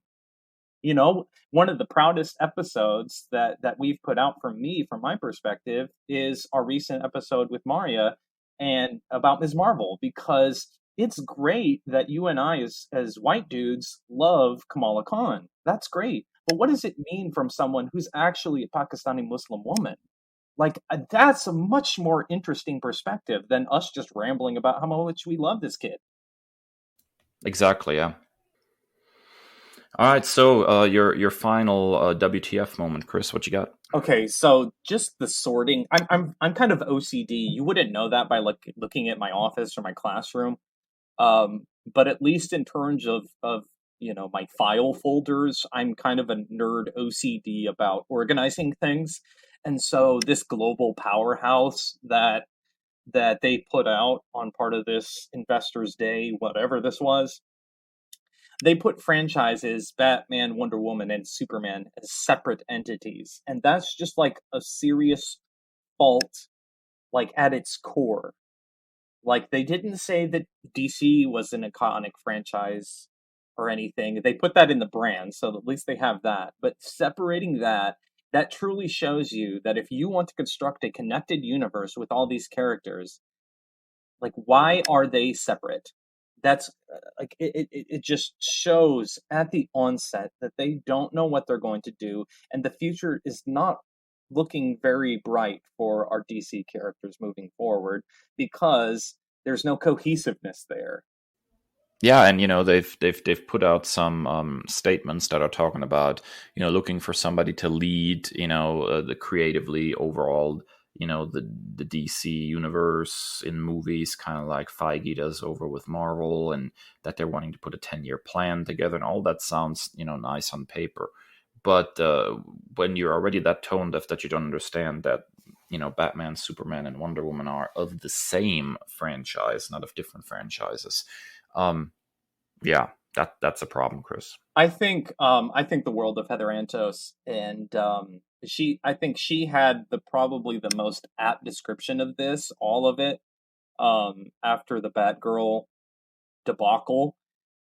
One of the proudest episodes that we've put out, from my perspective, is our recent episode with Maria and about Ms. Marvel, because it's great that you and I, as white dudes, love Kamala Khan. That's great. But what does it mean from someone who's actually a Pakistani Muslim woman? Like, that's a much more interesting perspective than us just rambling about how much we love this kid. Exactly, yeah. All right, so your final WTF moment, Chris. What you got? Okay, so just the sorting. I'm kind of OCD. You wouldn't know that by looking at my office or my classroom. But at least in terms of my file folders, I'm kind of a nerd OCD about organizing things. And so this global powerhouse that they put out on part of this Investors Day, whatever this was, they put franchises Batman, Wonder Woman, and Superman as separate entities. And that's just like a serious fault, like at its core. Like, they didn't say that DC was an iconic franchise or anything. They put that in the brand, so at least they have that. But separating that truly shows you that if you want to construct a connected universe with all these characters, like, why are they separate? That's like it just shows at the onset that they don't know what they're going to do, and the future is not looking very bright for our DC characters moving forward, because there's no cohesiveness there. Yeah, and they've put out some statements that are talking about looking for somebody to lead the creatively overall the DC universe in movies, kind of like Feige does over with Marvel, and that they're wanting to put a 10-year plan together, and all that sounds nice on paper, but when you're already that tone deaf that you don't understand that Batman, Superman, and Wonder Woman are of the same franchise, not of different franchises. Um, yeah, that's a problem, Chris. I think the world of Heather Antos, and I think she had probably the most apt description of this, all of it, after the Batgirl debacle.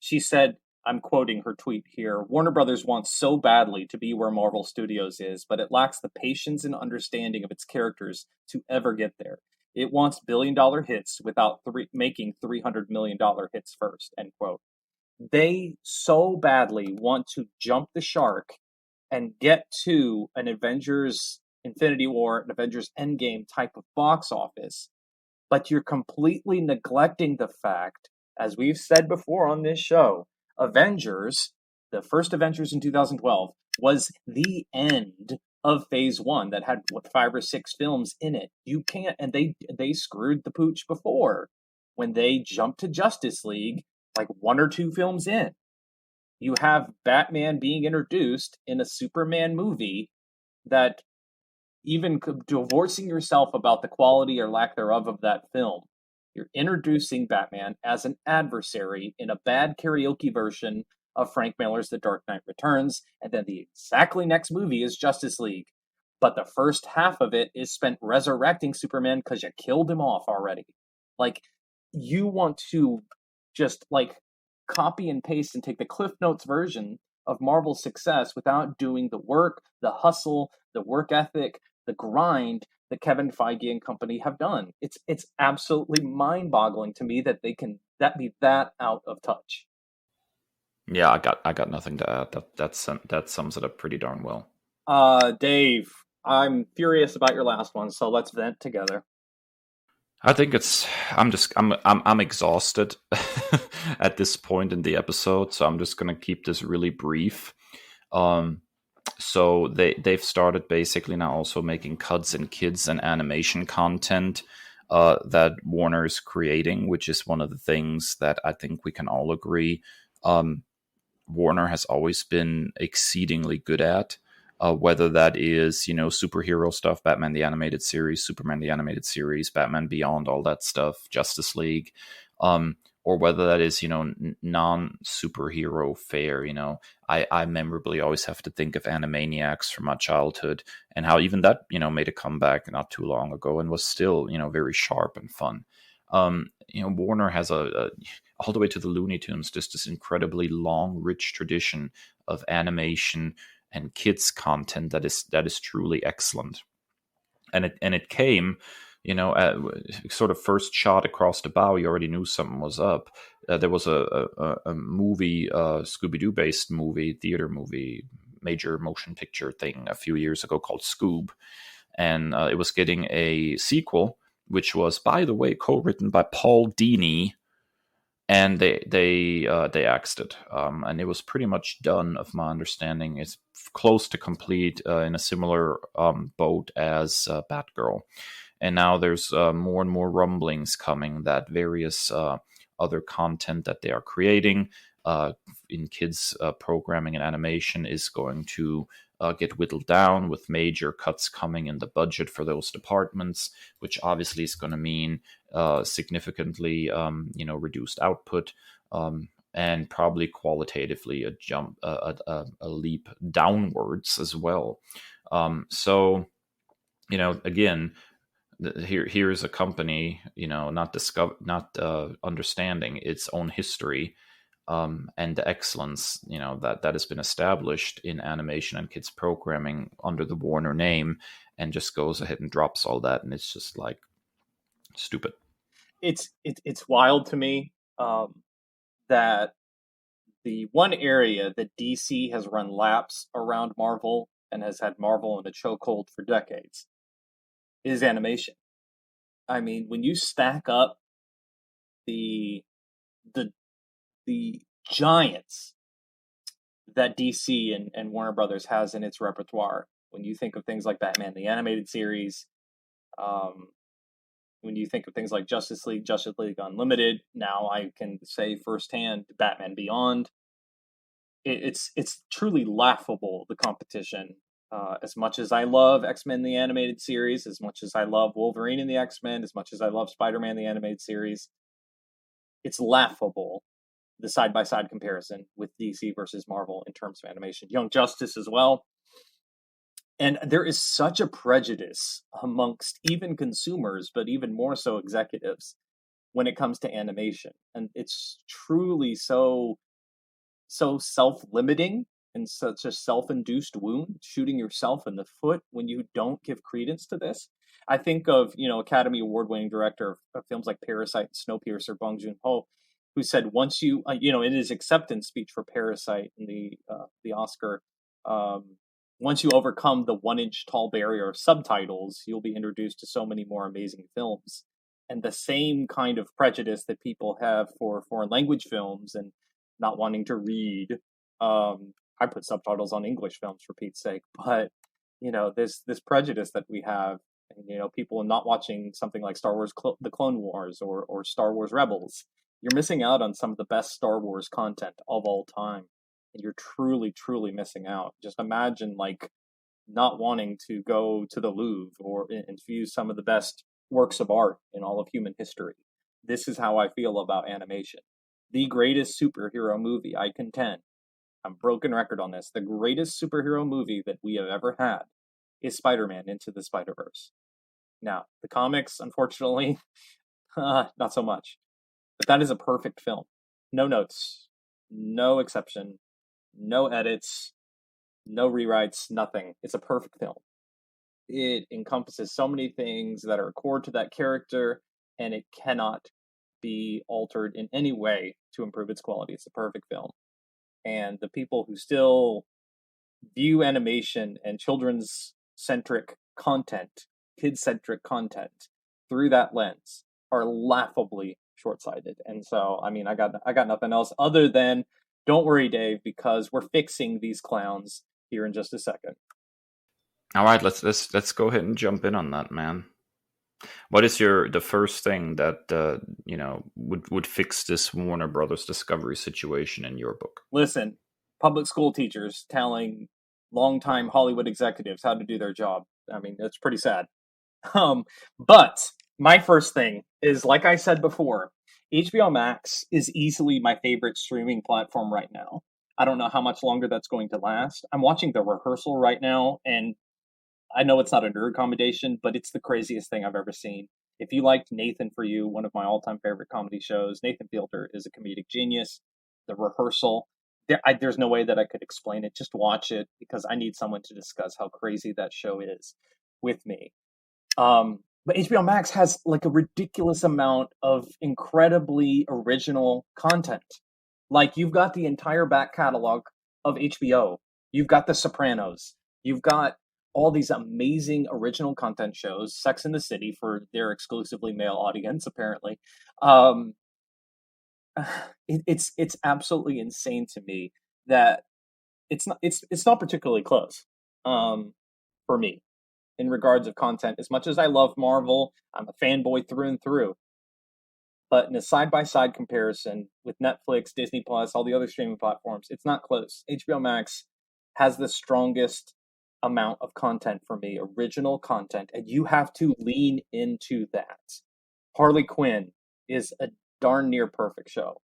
She said, I'm quoting her tweet here: Warner Brothers wants so badly to be where Marvel Studios is, but it lacks the patience and understanding of its characters to ever get there. It wants billion-dollar hits without making $300 million hits first, end quote. They so badly want to jump the shark and get to an Avengers Infinity War, an Avengers Endgame type of box office, but you're completely neglecting the fact, as we've said before on this show, Avengers, the first Avengers in 2012, was the end of phase one that had 5 or 6 films in it. You can't, and they screwed the pooch before when they jumped to Justice League like 1 or 2 films in. You have Batman being introduced in a Superman movie that, even divorcing yourself about the quality or lack thereof of that film, you're introducing Batman as an adversary in a bad karaoke version of Frank Miller's The Dark Knight Returns, and then the exactly next movie is Justice League. But the first half of it is spent resurrecting Superman because you killed him off already. Like, you want to just copy and paste and take the Cliff Notes version of Marvel's success without doing the work, the hustle, the work ethic, the grind that Kevin Feige and company have done. It's absolutely mind-boggling to me that they can be that out of touch. Yeah, I got nothing to add. That sums it up pretty darn well. Dave, I'm furious about your last one, so let's vent together. I think I'm exhausted at this point in the episode, so I'm just gonna keep this really brief. Um, so they've started basically now also making cuts and kids and animation content that Warner is creating, which is one of the things that I think we can all agree Warner has always been exceedingly good at. Whether that is, superhero stuff, Batman the Animated Series, Superman the Animated Series, Batman Beyond, all that stuff, Justice League, or whether that is, non-superhero fare. I memorably always have to think of Animaniacs from my childhood and how even that, made a comeback not too long ago and was still, very sharp and fun. Warner has all the way to the Looney Tunes, just this incredibly long, rich tradition of animation and kids content that is truly excellent. And it came, sort of first shot across the bow. You already knew something was up. There was a movie, Scooby Doo based movie, theater movie, major motion picture thing a few years ago called Scoob, and it was getting a sequel, which was, by the way, co-written by Paul Dini, and they axed it, and it was pretty much done, of my understanding. It's close to complete, in a similar boat as Batgirl, and now there's more and more rumblings coming that various other content that they are creating in kids programming and animation is going to get whittled down, with major cuts coming in the budget for those departments, which obviously is going to mean significantly, reduced output, and probably qualitatively a leap downwards as well. So, again, here's a company, not understanding its own history, and the excellence, that has been established in animation and kids programming under the Warner name, and just goes ahead and drops all that, and it's just like stupid. It's wild to me, that the one area that DC has run laps around Marvel and has had Marvel in a chokehold for decades is animation. I mean, when you stack up the the the giants that DC and Warner Brothers has in its repertoire. When you think of things like Batman the Animated Series, um, when you think of things like Justice League Unlimited, now I can say firsthand Batman Beyond. It's truly laughable, the competition. As much as I love X-Men the Animated Series, as much as I love Wolverine and the X-Men, as much as I love Spider-Man the Animated Series, it's laughable, the side-by-side comparison with DC versus Marvel in terms of animation. Young Justice as well. And there is such a prejudice amongst even consumers, but even more so executives, when it comes to animation. And it's truly so self-limiting and such a self-induced wound, shooting yourself in the foot when you don't give credence to this. I think of, Academy Award-winning director of films like Parasite and Snowpiercer, Bong Joon-ho, who said once you, in his acceptance speech for Parasite and the Oscar, once you overcome the 1-inch tall barrier of subtitles, you'll be introduced to so many more amazing films. And the same kind of prejudice that people have for foreign language films and not wanting to read. I put subtitles on English films for Pete's sake, but there's this prejudice that we have, and people not watching something like Star Wars: The Clone Wars or Star Wars Rebels. You're missing out on some of the best Star Wars content of all time, and you're truly, truly missing out. Just imagine not wanting to go to the Louvre and view some of the best works of art in all of human history. This is how I feel about animation. The greatest superhero movie, I contend, I'm broken record on this, the greatest superhero movie that we have ever had is Spider-Man Into the Spider-Verse. Now, the comics, unfortunately, not so much. But that is a perfect film. No notes, no exception, no edits, no rewrites, nothing. It's a perfect film. It encompasses so many things that are core to that character, and it cannot be altered in any way to improve its quality. It's a perfect film. And the people who still view animation and children's-centric content, kid-centric content, through that lens are laughably short-sighted. And so, I got nothing else other than, don't worry, Dave, because we're fixing these clowns here in just a second. All right, let's go ahead and jump in on that, man. What is the first thing that would fix this Warner Brothers Discovery situation in your book? Listen, public school teachers telling longtime Hollywood executives how to do their job. That's pretty sad. But my first thing is, like I said before, HBO Max is easily my favorite streaming platform right now. I don't know how much longer that's going to last. I'm watching The Rehearsal right now, and I know it's not a nerd commendation, but it's the craziest thing I've ever seen. If you liked Nathan For You, one of my all-time favorite comedy shows, Nathan Fielder is a comedic genius. The Rehearsal, there's no way that I could explain it. Just watch it, because I need someone to discuss how crazy that show is with me. But HBO Max has a ridiculous amount of incredibly original content. You've got the entire back catalog of HBO. You've got The Sopranos. You've got all these amazing original content shows, Sex and the City for their exclusively male audience, apparently. It's absolutely insane to me that it's not particularly close for me in regards of content. As much as I love Marvel, I'm a fanboy through and through. But in a side-by-side comparison with Netflix, Disney Plus, all the other streaming platforms, it's not close. HBO Max has the strongest amount of content for me, original content, and you have to lean into that. Harley Quinn is a darn near perfect show.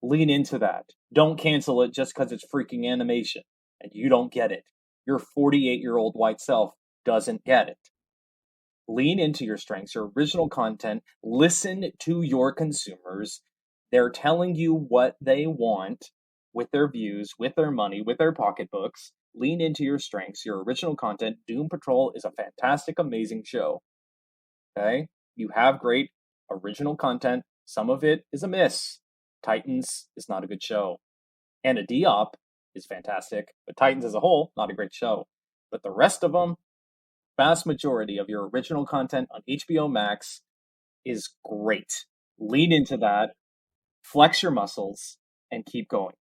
Lean into that. Don't cancel it just because it's freaking animation and you don't get it. Your 48-year-old white self doesn't get it. Lean into your strengths, your original content. Listen to your consumers. They're telling you what they want with their views, with their money, with their pocketbooks. Lean into your strengths, your original content. Doom Patrol is a fantastic, amazing show. Okay? You have great original content. Some of it is a miss. Titans is not a good show. Anna Diop is fantastic, but Titans as a whole, not a great show. But the rest of them, vast majority of your original content on HBO Max is great. Lean into that. Flex your muscles. and keep going.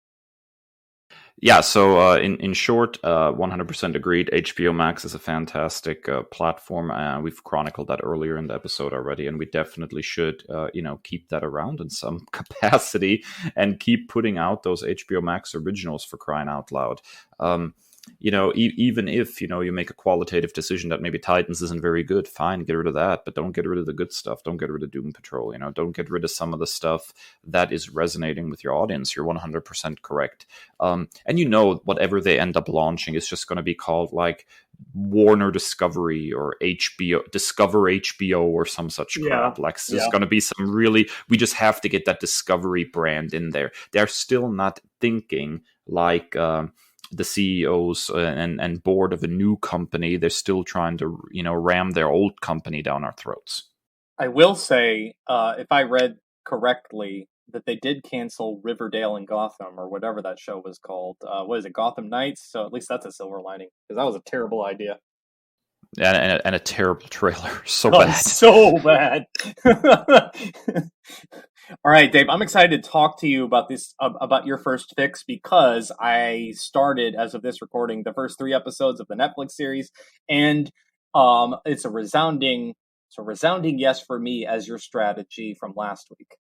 Yeah, so in short, 100% agreed. HBO Max is a fantastic platform. We've chronicled that earlier in the episode already, and we definitely should, keep that around in some capacity and keep putting out those HBO Max originals, for crying out loud. Even if you make a qualitative decision that maybe Titans isn't very good, fine, get rid of that, but don't get rid of the good stuff. Don't get rid of Doom Patrol. Don't get rid of some of the stuff that is resonating with your audience. You're 100% correct. And whatever they end up launching is just going to be called like Warner Discovery or HBO Discover HBO or some such crap. Like, it's just going to be some really, we just have to get that Discovery brand in there. They're still not thinking like the CEOs and board of a new company. They're still trying to ram their old company down our throats. I will say, if I read correctly, that they did cancel Riverdale and Gotham, or whatever that show was called. What is it, Gotham Knights? So at least that's a silver lining, because that was a terrible idea. And a terrible trailer. So bad. So bad. All right, Dave, I'm excited to talk to you about this, about your first fix, because I started, as of this recording, the first 3 episodes of the Netflix series, and it's a resounding yes for me as your strategy from last week.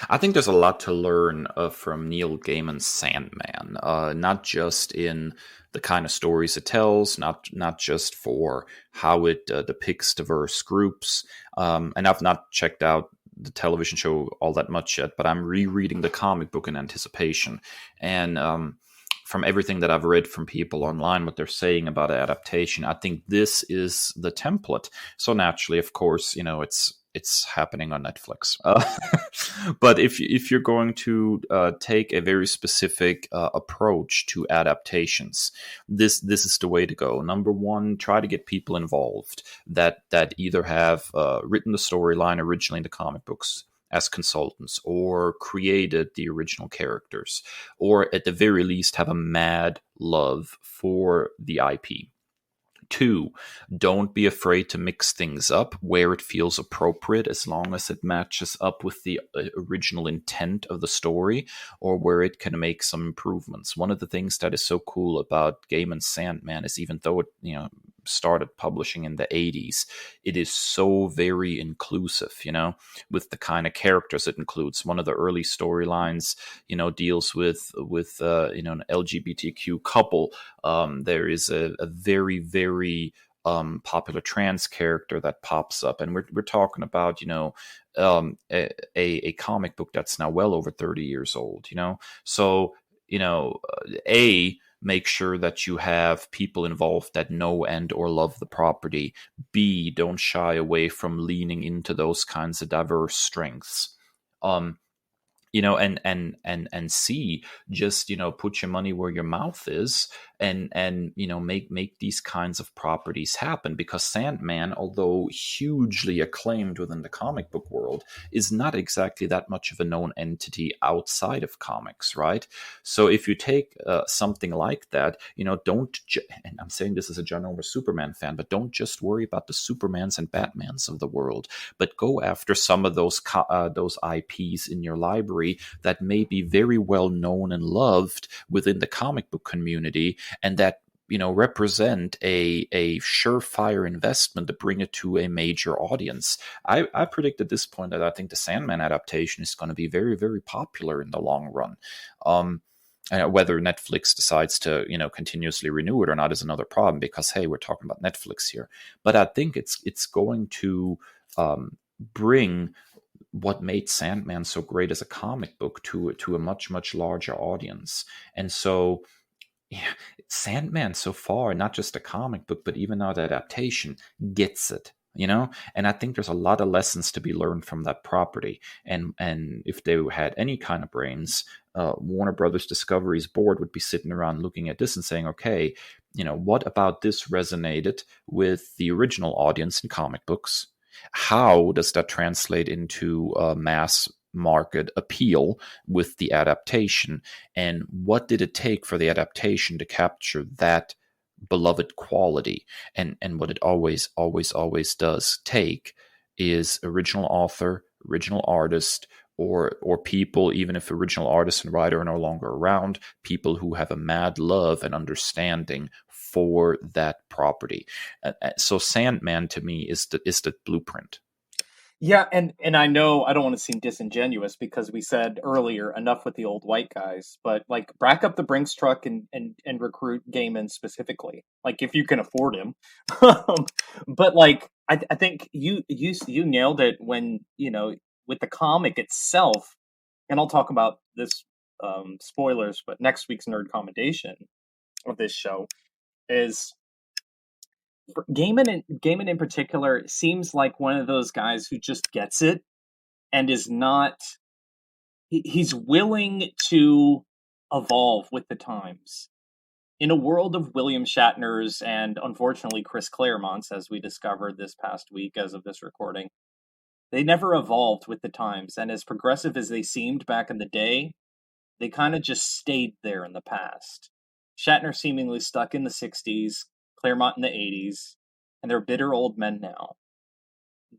I think there's a lot to learn from Neil Gaiman's Sandman, not just in the kind of stories it tells, not just for how it depicts diverse groups. And I've not checked out the television show all that much yet, but I'm rereading the comic book in anticipation. And from everything that I've read from people online, what they're saying about adaptation, I think this is the template. So naturally, of course, it's happening on Netflix. But if you're going to take a very specific approach to adaptations, this is the way to go. Number one, try to get people involved that either have written the storyline originally in the comic books as consultants, or created the original characters, or at the very least have a mad love for the IP. 2, don't be afraid to mix things up where it feels appropriate, as long as it matches up with the original intent of the story, or where it can make some improvements. One of the things that is so cool about Gaiman's Sandman is, even though it started publishing in the 80s, it is so very inclusive, with the kind of characters it includes. One of the early storylines, deals with an LGBTQ couple. There is a very, very popular trans character that pops up, and we're talking about a comic book that's now well over 30 years old. So make sure that you have people involved that know and or love the property. B, don't shy away from leaning into those kinds of diverse strengths. And C, just put your money where your mouth is, and make these kinds of properties happen, because Sandman, although hugely acclaimed within the comic book world, is not exactly that much of a known entity outside of comics, right? So if you take something like that, and I'm saying this as a John Over Superman fan, but don't just worry about the Supermans and Batmans of the world, but go after some of those IPs in your library that may be very well known and loved within the comic book community, and that represent a surefire investment to bring it to a major audience. I predict at this point that I think the Sandman adaptation is going to be very, very popular in the long run. Whether Netflix decides to continuously renew it or not is another problem, because hey, we're talking about Netflix here. But I think it's going to bring what made Sandman so great as a comic book to a much, much larger audience. And so Sandman so far, not just a comic book, but even now the adaptation, gets it. And I think there's a lot of lessons to be learned from that property. And if they had any kind of brains, Warner Brothers Discovery's board would be sitting around looking at this and saying, okay, what about this resonated with the original audience in comic books? How does that translate into mass market appeal with the adaptation? And what did it take for the adaptation to capture that beloved quality? And what it always does take is original author, original artist, or people, even if original artist and writer are no longer around, people who have a mad love and understanding for that property. So Sandman to me is the blueprint. Yeah, and I know I don't want to seem disingenuous because we said earlier enough with the old white guys, but like back up the Brinks truck and recruit Gaiman specifically, like if you can afford him. But like I think you nailed it when with the comic itself, and I'll talk about this spoilers, but next week's nerd commendation of this show is Gaiman in particular seems like one of those guys who just gets it and is not he's willing to evolve with the times. In a world of William Shatner's and unfortunately Chris Claremont's, as we discovered this past week as of this recording, they never evolved with the times, and as progressive as they seemed back in the day, they kind of just stayed there in the past. Shatner seemingly stuck in the 60s, Claremont in the 80s, and they're bitter old men now.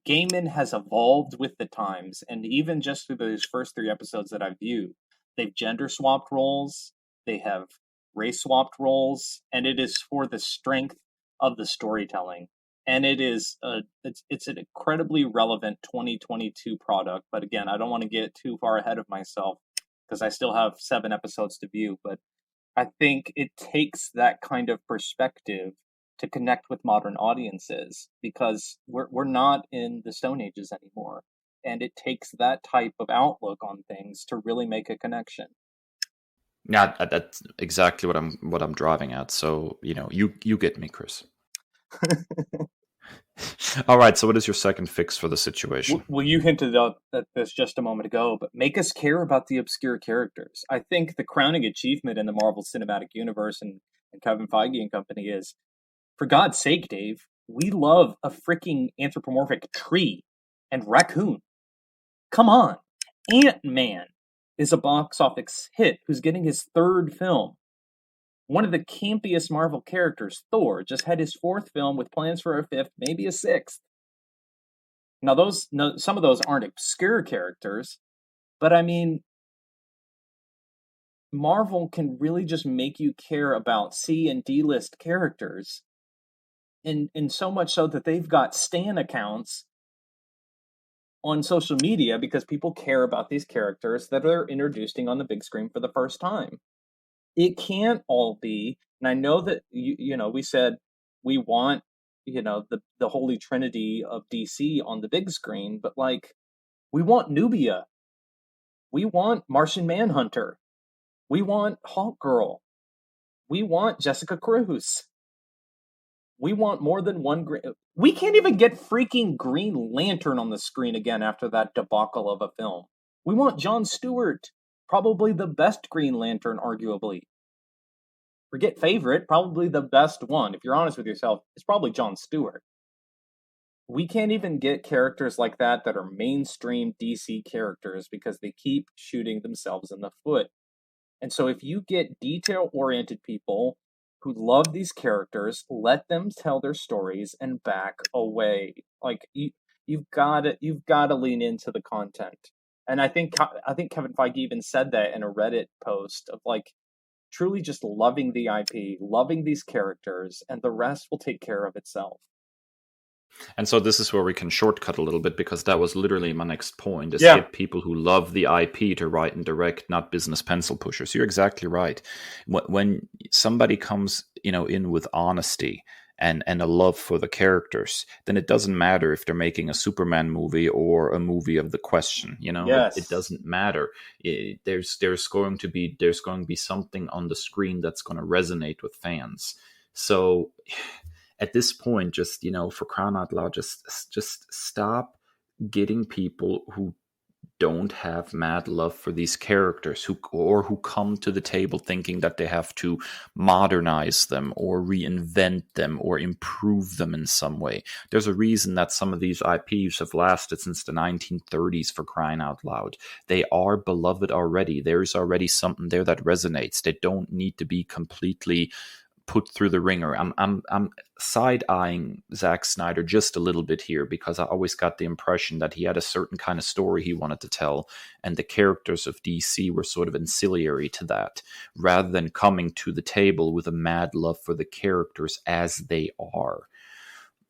Gaiman has evolved with the times, and even just through those first 3 episodes that I've viewed, they've gender swapped roles, they have race swapped roles, and it is for the strength of the storytelling. And it is it's an incredibly relevant 2022 product. But again, I don't want to get too far ahead of myself because I still have 7 episodes to view. But I think it takes that kind of perspective to connect with modern audiences because we're not in the Stone Ages anymore. And it takes that type of outlook on things to really make a connection. Yeah, that's exactly what I'm driving at. So, you get me, Chris. All right, so what is your second fix for the situation? Well, you hinted at this just a moment ago, but make us care about the obscure characters. I think the crowning achievement in the Marvel Cinematic Universe and Kevin Feige and company is, for God's sake, Dave, we love a freaking anthropomorphic tree and raccoon. Come on. Ant-Man is a box office hit who's getting his 3rd film. One of the campiest Marvel characters, Thor, just had his 4th film with plans for a 5th, maybe a 6th. Now, some of those aren't obscure characters, but I mean, Marvel can really just make you care about C and D list characters, and so much so that they've got stan accounts on social media because people care about these characters that they're introducing on the big screen for the first time. It can't all be, and I know that we said we want the holy trinity of DC on the big screen, but like we want Nubia, we want Martian Manhunter, we want Hawk Girl, we want Jessica Cruz, we want more than one we can't even get freaking Green Lantern on the screen again after that debacle of a film. We want Jon Stewart, probably the best Green Lantern, arguably. Forget favorite, probably the best one. If you're honest with yourself, it's probably Jon Stewart. We can't even get characters like that are mainstream DC characters because they keep shooting themselves in the foot. And so if you get detail-oriented people who love these characters, let them tell their stories and back away. Like you've got to lean into the content. And I think Kevin Feige even said that in a Reddit post of like truly just loving the IP, loving these characters, and the rest will take care of itself. And so this is where we can shortcut a little bit because that was literally my next point, is get people who love the IP to write and direct, not business pencil pushers. You're exactly right. When somebody comes, in with honesty and a love for the characters, then it doesn't matter if they're making a Superman movie or a movie of The Question. Yes. It doesn't matter. There's going to be something on the screen that's going to resonate with fans. So at this point, just for crying out loud, just stop getting people who don't have mad love for these characters who come to the table thinking that they have to modernize them or reinvent them or improve them in some way. There's a reason that some of these IPs have lasted since the 1930s, for crying out loud. They are beloved already. There's already something there that resonates. They don't need to be completely put through the ringer. I'm side eyeing Zack Snyder just a little bit here, because I always got the impression that he had a certain kind of story he wanted to tell, and the characters of DC were sort of ancillary to that, rather than coming to the table with a mad love for the characters as they are.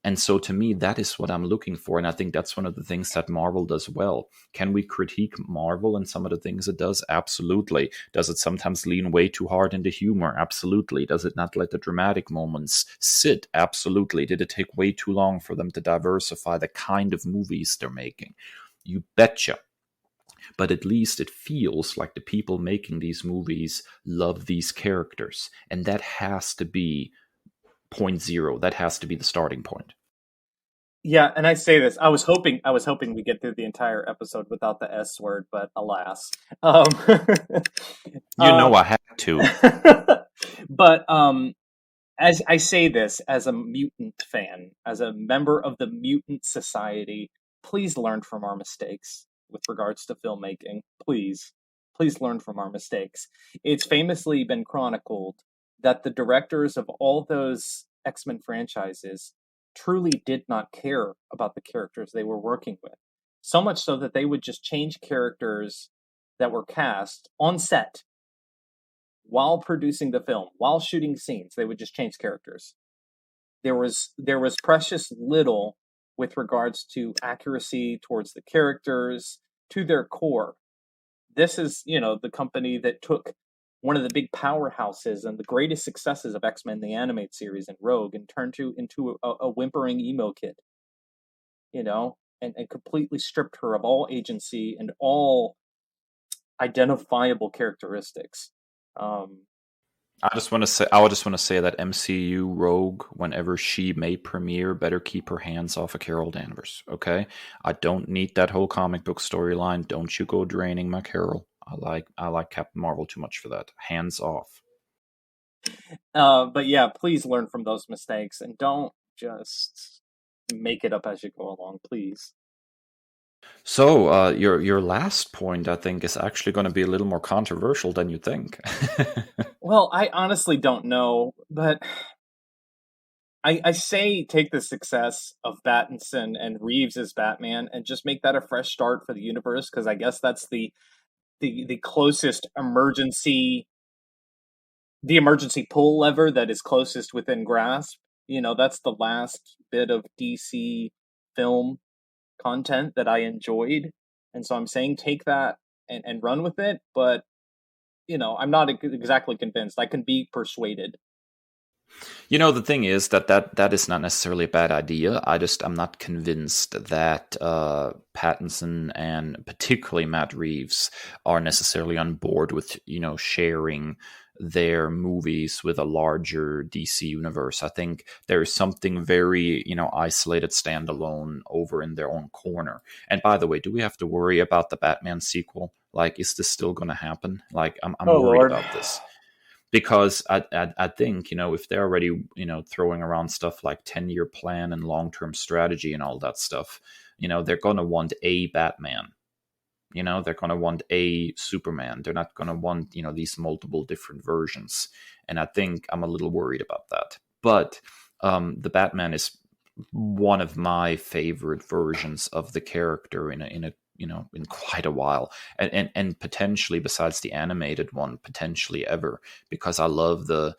And so to me, that is what I'm looking for. And I think that's one of the things that Marvel does well. Can we critique Marvel and some of the things it does? Absolutely. Does it sometimes lean way too hard into humor? Absolutely. Does it not let the dramatic moments sit? Absolutely. Did it take way too long for them to diversify the kind of movies they're making? You betcha. But at least it feels like the people making these movies love these characters. And that has to be point zero. That has to be the starting point. Yeah, and I say this. I was hoping we get through the entire episode without the S word, but alas. Um, I had to. but as I say this, as a mutant fan, as a member of the Mutant Society, please learn from our mistakes with regards to filmmaking. Please learn from our mistakes. It's famously been chronicled that the directors of all those X-Men franchises truly did not care about the characters they were working with. So much so that they would just change characters that were cast on set while producing the film, while shooting scenes. They would just change characters. There was precious little with regards to accuracy towards the characters, to their core. This is, the company that took one of the big powerhouses and the greatest successes of X-Men the Animated Series and Rogue and turned into a whimpering emo kid, and completely stripped her of all agency and all identifiable characteristics. I just want to say that MCU Rogue, whenever she may premiere, better keep her hands off of Carol Danvers. Okay, I don't need that whole comic book storyline. Don't you go draining my Carol. I like Captain Marvel too much for that. Hands off. But yeah, please learn from those mistakes and don't just make it up as you go along, please. So your last point, I think, is actually going to be a little more controversial than you think. Well, I honestly don't know, but I say take the success of Pattinson and Reeves as Batman and just make that a fresh start for the universe, because I guess that's the closest emergency pull lever that is closest within grasp. That's the last bit of DC film content that I enjoyed. And so I'm saying take that and run with it, but I'm not exactly convinced. I can be persuaded. The thing is that is not necessarily a bad idea. I'm not convinced that Pattinson and particularly Matt Reeves are necessarily on board with, sharing their movies with a larger DC universe. I think there is something very, isolated, standalone over in their own corner. And by the way, do we have to worry about the Batman sequel? Like, is this still going to happen? Like, I'm Oh, worried Lord. about this. Because I think, if they're already, throwing around stuff like 10-year plan and long-term strategy and all that stuff, they're going to want a Batman. They're going to want a Superman. They're not going to want, these multiple different versions. And I think I'm a little worried about that. But the Batman is one of my favorite versions of the character in quite a while, and potentially, besides the animated one, potentially ever, because I love the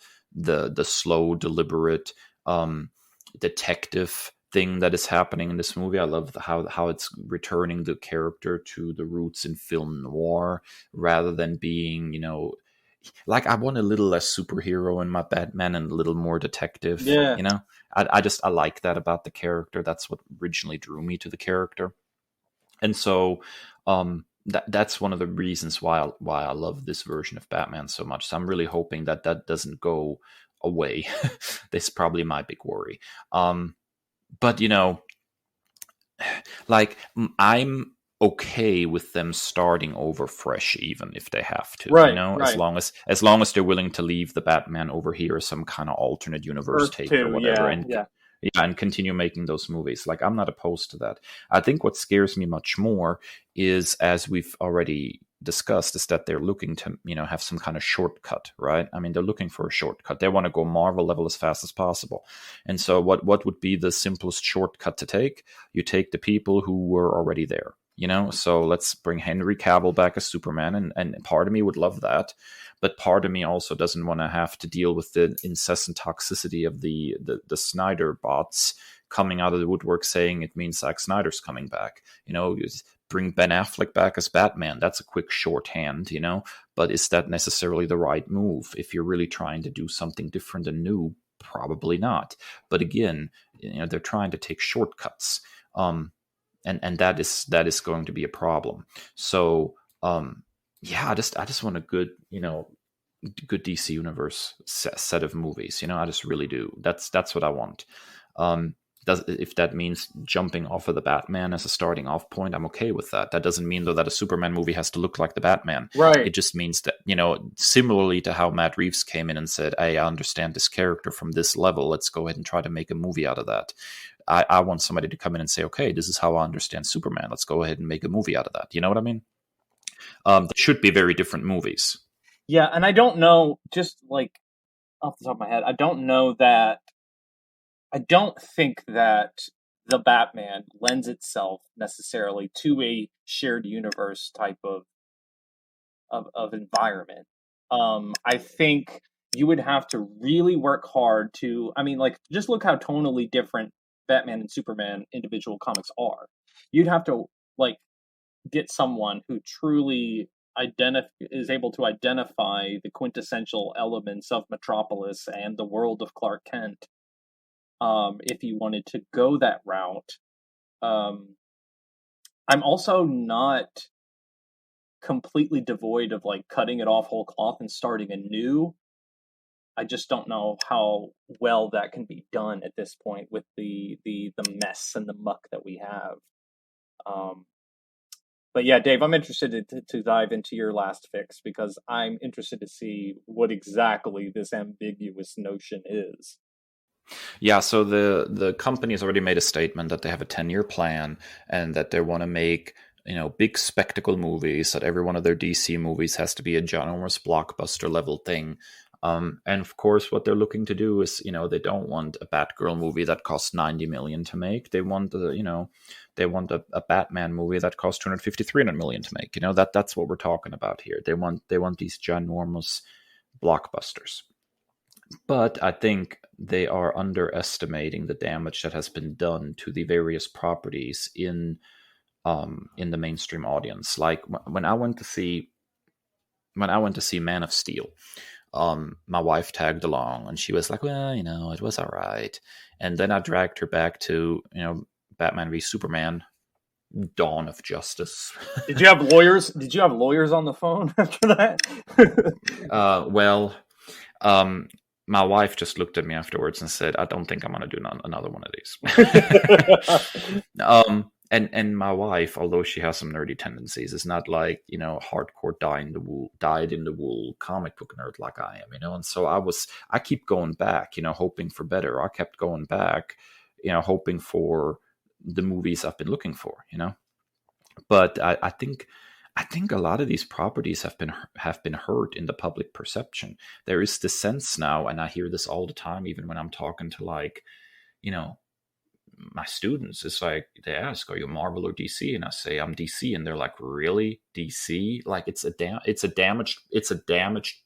slow, deliberate detective thing that is happening in this movie. I love how it's returning the character to the roots in film noir, rather than being, like, I want a little less superhero in my Batman and a little more detective. Yeah. I like that about the character. That's what originally drew me to the character. And so that's one of the reasons why I love this version of Batman so much. So I'm really hoping that doesn't go away. That's probably my big worry. But like, I'm okay with them starting over fresh, even if they have to. Right. As long as they're willing to leave the Batman over here as some kind of alternate universe Earth take 2, or whatever, yeah. and continue making those movies. Like, I'm not opposed to that. I think what scares me much more is, as we've already discussed is that they're looking to, have some kind of shortcut, right? I mean, they're looking for a shortcut. They want to go Marvel level as fast as possible. And so what would be the simplest shortcut to take? You take the people who were already there. So let's bring Henry Cavill back as Superman, and part of me would love that, but part of me also doesn't want to have to deal with the incessant toxicity of the Snyder bots coming out of the woodwork saying it means Zack Snyder's coming back. Bring Ben Affleck back as Batman. That's a quick shorthand, but is that necessarily the right move? If you're really trying to do something different and new, probably not. But again, they're trying to take shortcuts. And that is going to be a problem. So I just want a good good DC Universe set of movies. I just really do. That's what I want. If that means jumping off of the Batman as a starting off point, I'm okay with that. That doesn't mean though that a Superman movie has to look like the Batman. Right. It just means that, similarly to how Matt Reeves came in and said, "Hey, I understand this character from this level. Let's go ahead and try to make a movie out of that." I want somebody to come in and say, "Okay, this is how I understand Superman. Let's go ahead and make a movie out of that." You know what I mean? They should be very different movies. Yeah, and I don't know, just like off the top of my head, I don't think that the Batman lends itself necessarily to a shared universe type of environment. I think you would have to really work hard to, just look how tonally different Batman and Superman individual comics are. You'd have to get someone who truly is able to identify the quintessential elements of Metropolis and the world of Clark Kent. If you wanted to go that route, I'm also not completely devoid of cutting it off whole cloth and starting anew. I just don't know how well that can be done at this point with the mess and the muck that we have. But yeah, Dave, I'm interested to dive into your last fix, because I'm interested to see what exactly this ambiguous notion is. Yeah, so the company has already made a statement that they have a 10-year plan and that they want to make big spectacle movies, that every one of their DC movies has to be a ginormous blockbuster level thing. And of course, what they're looking to do is, they don't want a Batgirl movie that costs $90 million to make. They want they want a Batman movie that costs $250-300 million to make. That's what we're talking about here. They want these ginormous blockbusters. But I think they are underestimating the damage that has been done to the various properties in the mainstream audience. Like when I went to see Man of Steel, my wife tagged along and she was like, "Well, it was all right." And then I dragged her back to Batman v Superman: Dawn of Justice. Did you have lawyers? Did you have lawyers on the phone after that? My wife just looked at me afterwards and said, "I don't think I'm going to do another one of these." And my wife, although she has some nerdy tendencies, is not like, hardcore dyed in the wool comic book nerd like I am, And so I keep going back, hoping for better. I kept going back, hoping for the movies I've been looking for, But I think a lot of these properties have been hurt in the public perception. There is this sense now, and I hear this all the time, even when I'm talking to my students. It's like they ask, "Are you Marvel or DC?" And I say, "I'm DC," and they're like, "Really, DC?" Like it's a damaged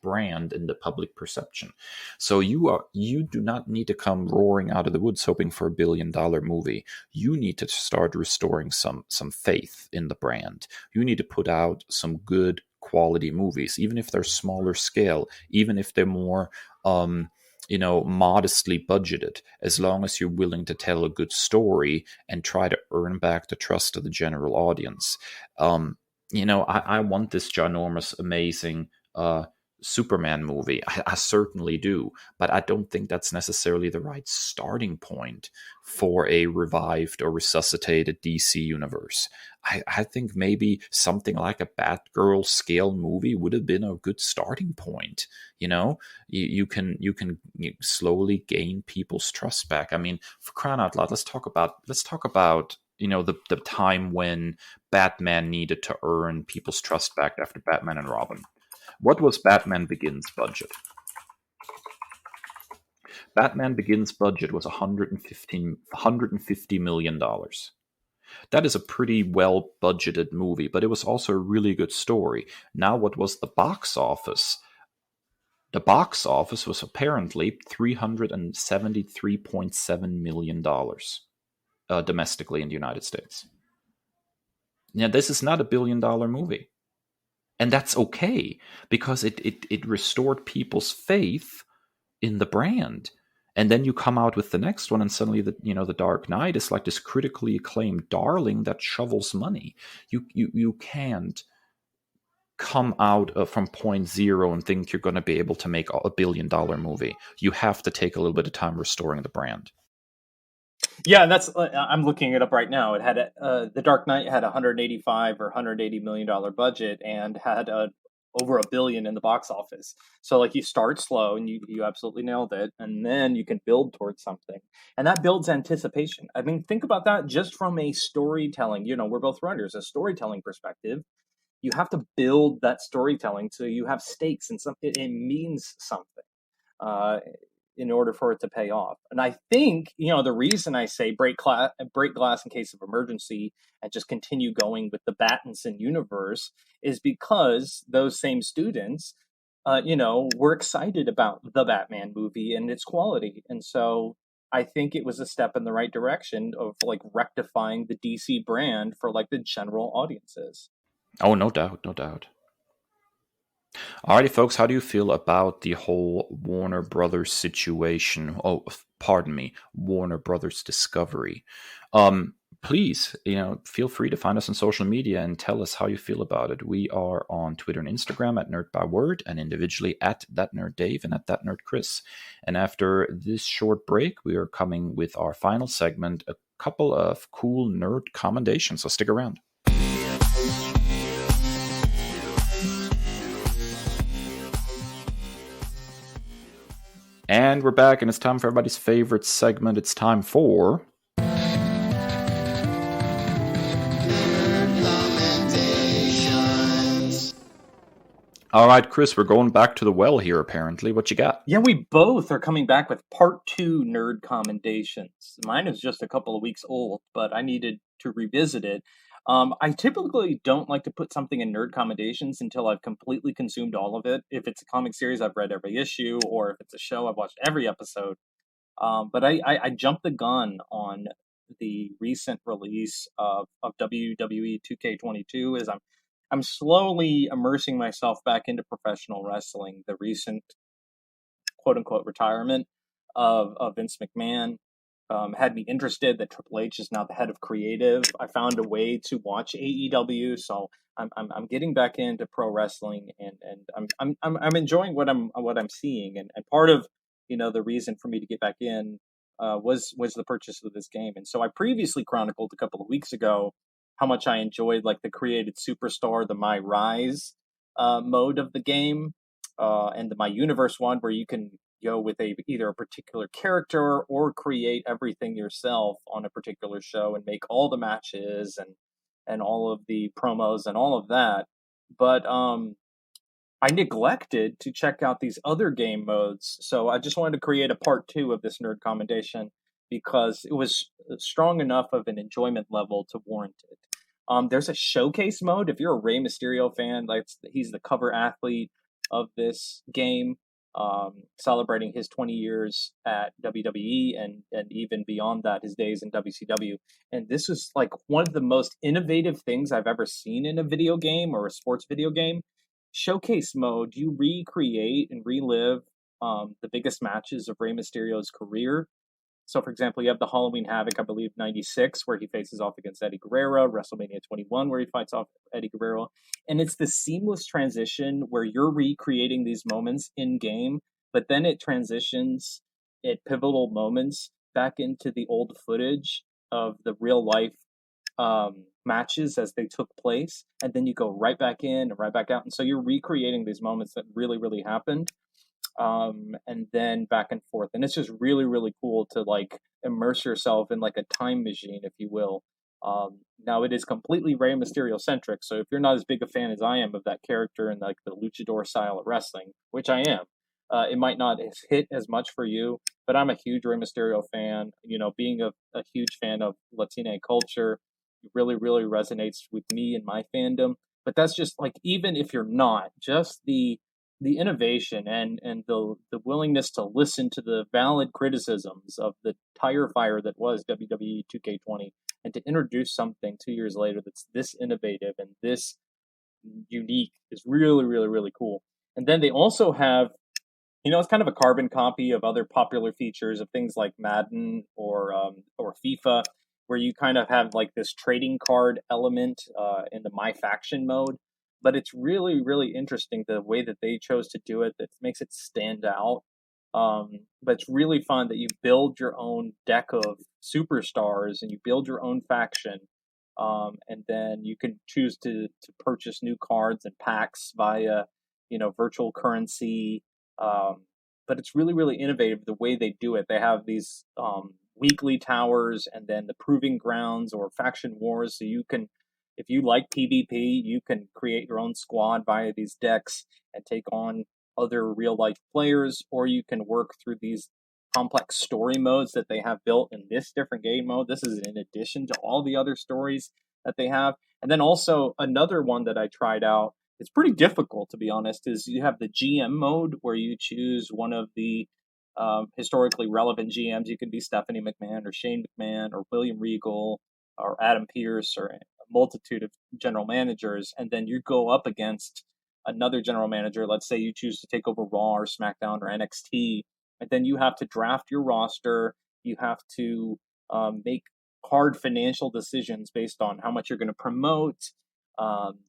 brand in the public perception. So you do not need to come roaring out of the woods hoping for $1 billion movie. You need to start restoring some faith in the brand. You need to put out some good quality movies, even if they're smaller scale, even if they're more modestly budgeted, as long as you're willing to tell a good story and try to earn back the trust of the general audience. I want this ginormous, amazing Superman movie. I certainly do, but I don't think that's necessarily the right starting point for a revived or resuscitated DC universe. I think maybe something like a Batgirl scale movie would have been a good starting point. You can slowly gain people's trust back. I mean, for crying out loud, let's talk about the time when Batman needed to earn people's trust back after Batman and Robin. What was Batman Begins' budget? Batman Begins' budget was $150 million. That is a pretty well budgeted movie, but it was also a really good story. Now, what was the box office? The box office was apparently $373.7 million domestically in the United States. Now, this is not a $1 billion movie. And that's okay, because it restored people's faith in the brand. And then you come out with the next one, and suddenly the Dark Knight is like this critically acclaimed darling that shovels money. You can't come out from point zero and think you're going to be able to make a $1 billion movie. You have to take a little bit of time restoring the brand. Yeah, and that's I'm looking it up right now. It had the Dark Knight had $185 or $180 million budget and had over $1 billion in the box office. So like you start slow and you absolutely nailed it, and then you can build towards something, and that builds anticipation. I mean, think about that just from a storytelling. We're both writers. A storytelling perspective, you have to build that storytelling so you have stakes and it means something. In order for it to pay off. And I think, the reason I say break glass in case of emergency and just continue going with the Battinson universe is because those same students, were excited about the Batman movie and its quality. And so I think it was a step in the right direction of like rectifying the DC brand for like the general audiences. Oh, no doubt, no doubt. Alrighty, folks, how do you feel about the whole Warner Brothers situation? Oh, pardon me, Warner Brothers Discovery. Please, feel free to find us on social media and tell us how you feel about it. We are on Twitter and Instagram at NerdByword, and individually at ThatNerdDave and at ThatNerdChris. And after this short break, we are coming with our final segment, a couple of cool nerd commendations, so stick around. And we're back, and it's time for everybody's favorite segment. It's time for... Commendations. All right, Chris, we're going back to the well here, apparently. What you got? Yeah, we both are coming back with part 2 nerd commendations. Mine is just a couple of weeks old, but I needed to revisit it. I typically don't like to put something in nerd commendations until I've completely consumed all of it. If it's a comic series, I've read every issue, or if it's a show, I've watched every episode. But I jumped the gun on the recent release of WWE 2K22 as I'm slowly immersing myself back into professional wrestling. The recent quote unquote retirement of Vince McMahon had me interested that Triple H is now the head of creative. I found a way to watch AEW, so I'm getting back into pro wrestling, and I'm enjoying what I'm seeing, and part of the reason for me to get back in was the purchase of this game. And so I previously chronicled a couple of weeks ago how much I enjoyed like the created superstar, the My Rise mode of the game, and the My Universe one, where you can go with either a particular character or create everything yourself on a particular show and make all the matches and all of the promos and all of that. But I neglected to check out these other game modes, so I just wanted to create a part 2 of this nerd commendation because it was strong enough of an enjoyment level to warrant it. There's a showcase mode. If you're a Rey Mysterio fan, like he's the cover athlete of this game, celebrating his 20 years at WWE and even beyond that, his days in WCW. And this was like one of the most innovative things I've ever seen in a video game or a sports video game. Showcase mode, you recreate and relive the biggest matches of Rey Mysterio's career. So, for example, you have the Halloween Havoc, I believe, 96, where he faces off against Eddie Guerrero, WrestleMania 21, where he fights off Eddie Guerrero. And it's the seamless transition where you're recreating these moments in-game, but then it transitions at pivotal moments back into the old footage of the real-life matches as they took place, and then you go right back in and right back out. And so you're recreating these moments that really, really happened. And then back and forth, and it's just really, really cool to like immerse yourself in like a time machine, if you will, Now it is completely Rey Mysterio centric, so if you're not as big a fan as I am of that character and like the luchador style of wrestling, which I am, it might not hit as much for you. But I'm a huge Rey Mysterio fan. You know, being a huge fan of Latina culture, it really, really resonates with me and my fandom. But that's just like, even if you're not, just the innovation and the willingness to listen to the valid criticisms of the tire fire that was WWE 2K20, and to introduce something 2 years later that's this innovative and this unique is really, really, really cool. And then they also have, you know, it's kind of a carbon copy of other popular features of things like Madden or FIFA, where you kind of have like this trading card element in the My Faction mode. But it's really, really interesting the way that they chose to do it. That makes it stand out. But it's really fun that you build your own deck of superstars and you build your own faction, and then you can choose to purchase new cards and packs via, you know, virtual currency. um, but it's really, really innovative the way they do it. They have these weekly towers and then the proving grounds or faction wars. So you can, if you like PvP, you can create your own squad via these decks and take on other real life players, or you can work through these complex story modes that they have built in this different game mode. This is in addition to all the other stories that they have. And then also another one that I tried out, it's pretty difficult, to be honest, is you have the GM mode where you choose one of the historically relevant GMs. You can be Stephanie McMahon or Shane McMahon or William Regal or Adam Pearce or a multitude of general managers. And then you go up against another general manager. Let's say you choose to take over Raw or SmackDown or NXT. And then you have to draft your roster. You have to make hard financial decisions based on how much you're going to promote. Um,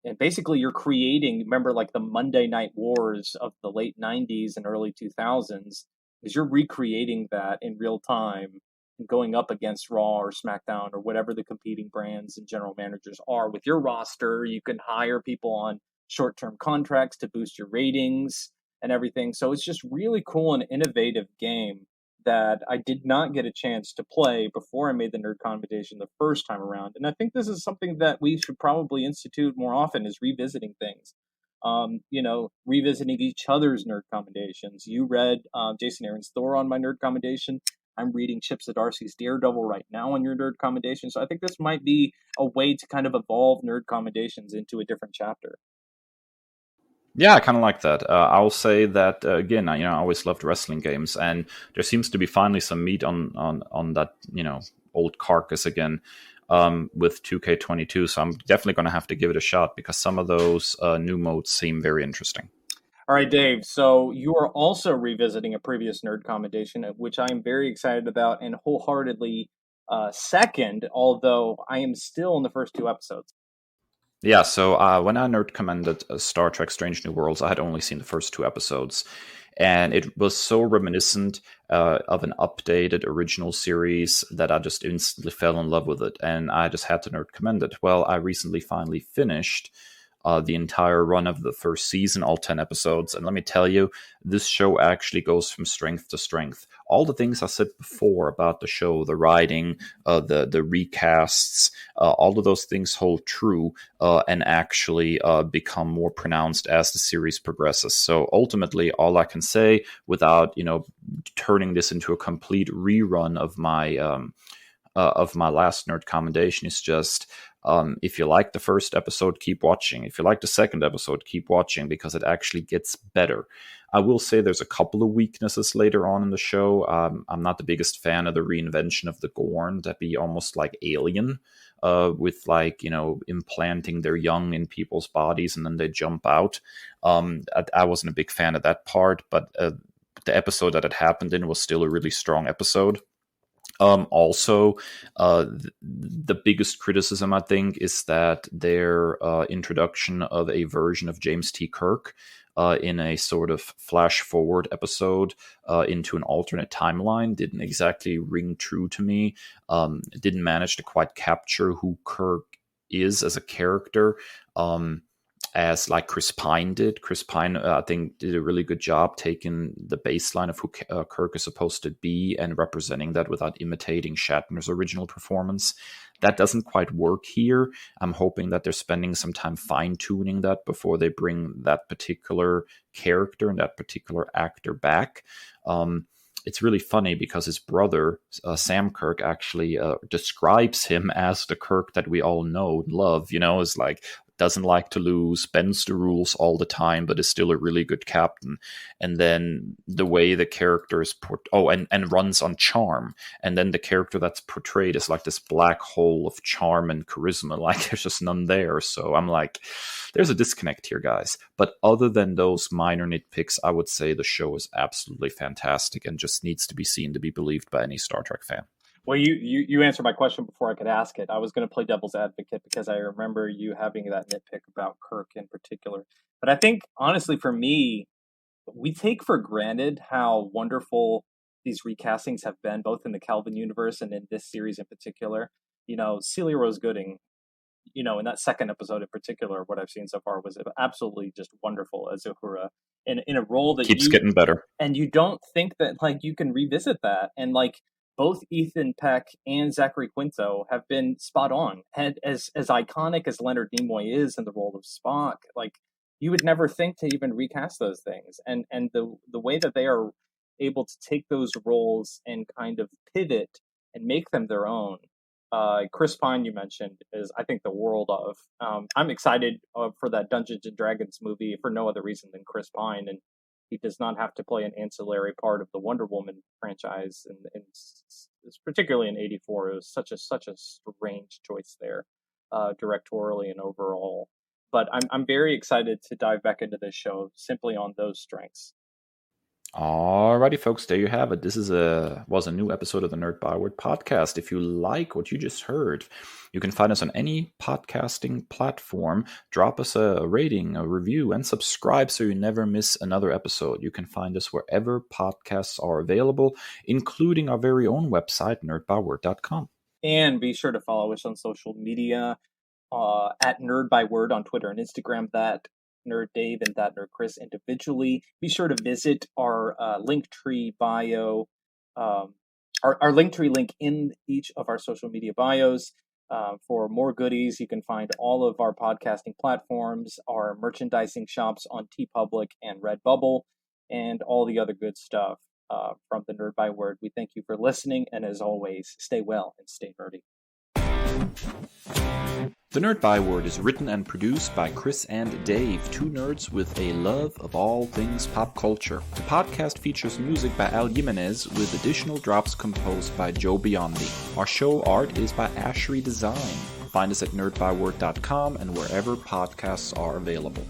and basically you're creating, remember, like the Monday Night Wars of the late 90s and early 2000s, is you're recreating that in real time and going up against Raw or SmackDown or whatever the competing brands and general managers are with your roster. You can hire people on short-term contracts to boost your ratings and everything. So it's just really cool and innovative game that I did not get a chance to play before I made the Nerd Commendation the first time around. And I think this is something that we should probably institute more often, is revisiting things. You know, revisiting each other's Nerd Commendations. You read Jason Aaron's Thor on my Nerd Commendation. I'm reading Chip Zdarsky's Daredevil right now on your Nerd Commendation. So I think this might be a way to kind of evolve Nerd Commendations into a different chapter. Yeah, I kind of like that. I'll say that again. I always loved wrestling games, and there seems to be finally some meat on that old carcass again with 2K22. So I'm definitely going to have to give it a shot because some of those new modes seem very interesting. All right, Dave. So you are also revisiting a previous Nerd Commendation, which I am very excited about and wholeheartedly second, although I am still in the first two episodes. Yeah, so when I nerd commended Star Trek Strange New Worlds, I had only seen the first two episodes. And it was so reminiscent of an updated original series that I just instantly fell in love with it. And I just had to nerd commend it. Well, I recently finally finished the entire run of the first season, all 10 episodes. And let me tell you, this show actually goes from strength to strength. All the things I said before about the show, the writing, the recasts, all of those things hold true and actually become more pronounced as the series progresses. So ultimately, all I can say without, turning this into a complete rerun of my last Nerd Commendation is just, if you like the first episode, keep watching. If you like the second episode, keep watching because it actually gets better. I will say there's a couple of weaknesses later on in the show. I'm not the biggest fan of the reinvention of the Gorn. That'd be almost like Alien, with implanting their young in people's bodies and then they jump out. I wasn't a big fan of that part, but the episode that it happened in was still a really strong episode. Also, the biggest criticism, I think, is that their introduction of a version of James T. Kirk in a sort of flash forward episode into an alternate timeline didn't exactly ring true to me. It didn't manage to quite capture who Kirk is as a character. As like Chris Pine did. Chris Pine, I think, did a really good job taking the baseline of who Kirk is supposed to be and representing that without imitating Shatner's original performance. That doesn't quite work here. I'm hoping that they're spending some time fine-tuning that before they bring that particular character and that particular actor back. It's really funny because his brother, Sam Kirk, actually describes him as the Kirk that we all know and love. Is like, doesn't like to lose, bends the rules all the time, but is still a really good captain. And then the way the character is and runs on charm. And then the character that's portrayed is like this black hole of charm and charisma. Like, there's just none there. So I'm like, there's a disconnect here, guys. But other than those minor nitpicks, I would say the show is absolutely fantastic and just needs to be seen to be believed by any Star Trek fan. Well, you answered my question before I could ask it. I was going to play devil's advocate because I remember you having that nitpick about Kirk in particular. But I think, honestly, for me, we take for granted how wonderful these recastings have been, both in the Kelvin universe and in this series in particular. Celia Rose Gooding, in that second episode in particular, what I've seen so far was absolutely just wonderful as Uhura in a role that keeps getting better. And you don't think that, like, you can revisit that. And, like, both Ethan Peck and Zachary Quinto have been spot on. And as iconic as Leonard Nimoy is in the role of Spock, like, you would never think to even recast those things. And the way that they are able to take those roles and kind of pivot and make them their own. Chris Pine, you mentioned, is, I think, the world of. I'm excited for that Dungeons and Dragons movie for no other reason than Chris Pine, and he does not have to play an ancillary part of the Wonder Woman franchise, and it's particularly in '84. It was such a strange choice there, directorially and overall. But I'm very excited to dive back into this show simply on those strengths. Alrighty, folks, there you have it. This was a new episode of the Nerd Byword podcast. If you like what you just heard, you can find us on any podcasting platform. Drop us a rating, a review, and subscribe so you never miss another episode. You can find us wherever podcasts are available, including our very own website, nerdbyword.com. And be sure to follow us on social media at Nerd Byword on Twitter and Instagram, that Nerd Dave and that Nerd Chris individually. Be sure to visit our Linktree bio, our Linktree link in each of our social media bios for more goodies. You can find all of our podcasting platforms, our merchandising shops on TeePublic and Redbubble, and all the other good stuff from the Nerd Byword. We thank you for listening, and as always, stay well and stay nerdy. The Nerd Byword is written and produced by Chris and Dave, two nerds with a love of all things pop culture. The podcast features music by Al Jimenez with additional drops composed by Joe Biondi. Our show art is by Ashery Design. Find us at nerdbyword.com and wherever podcasts are available.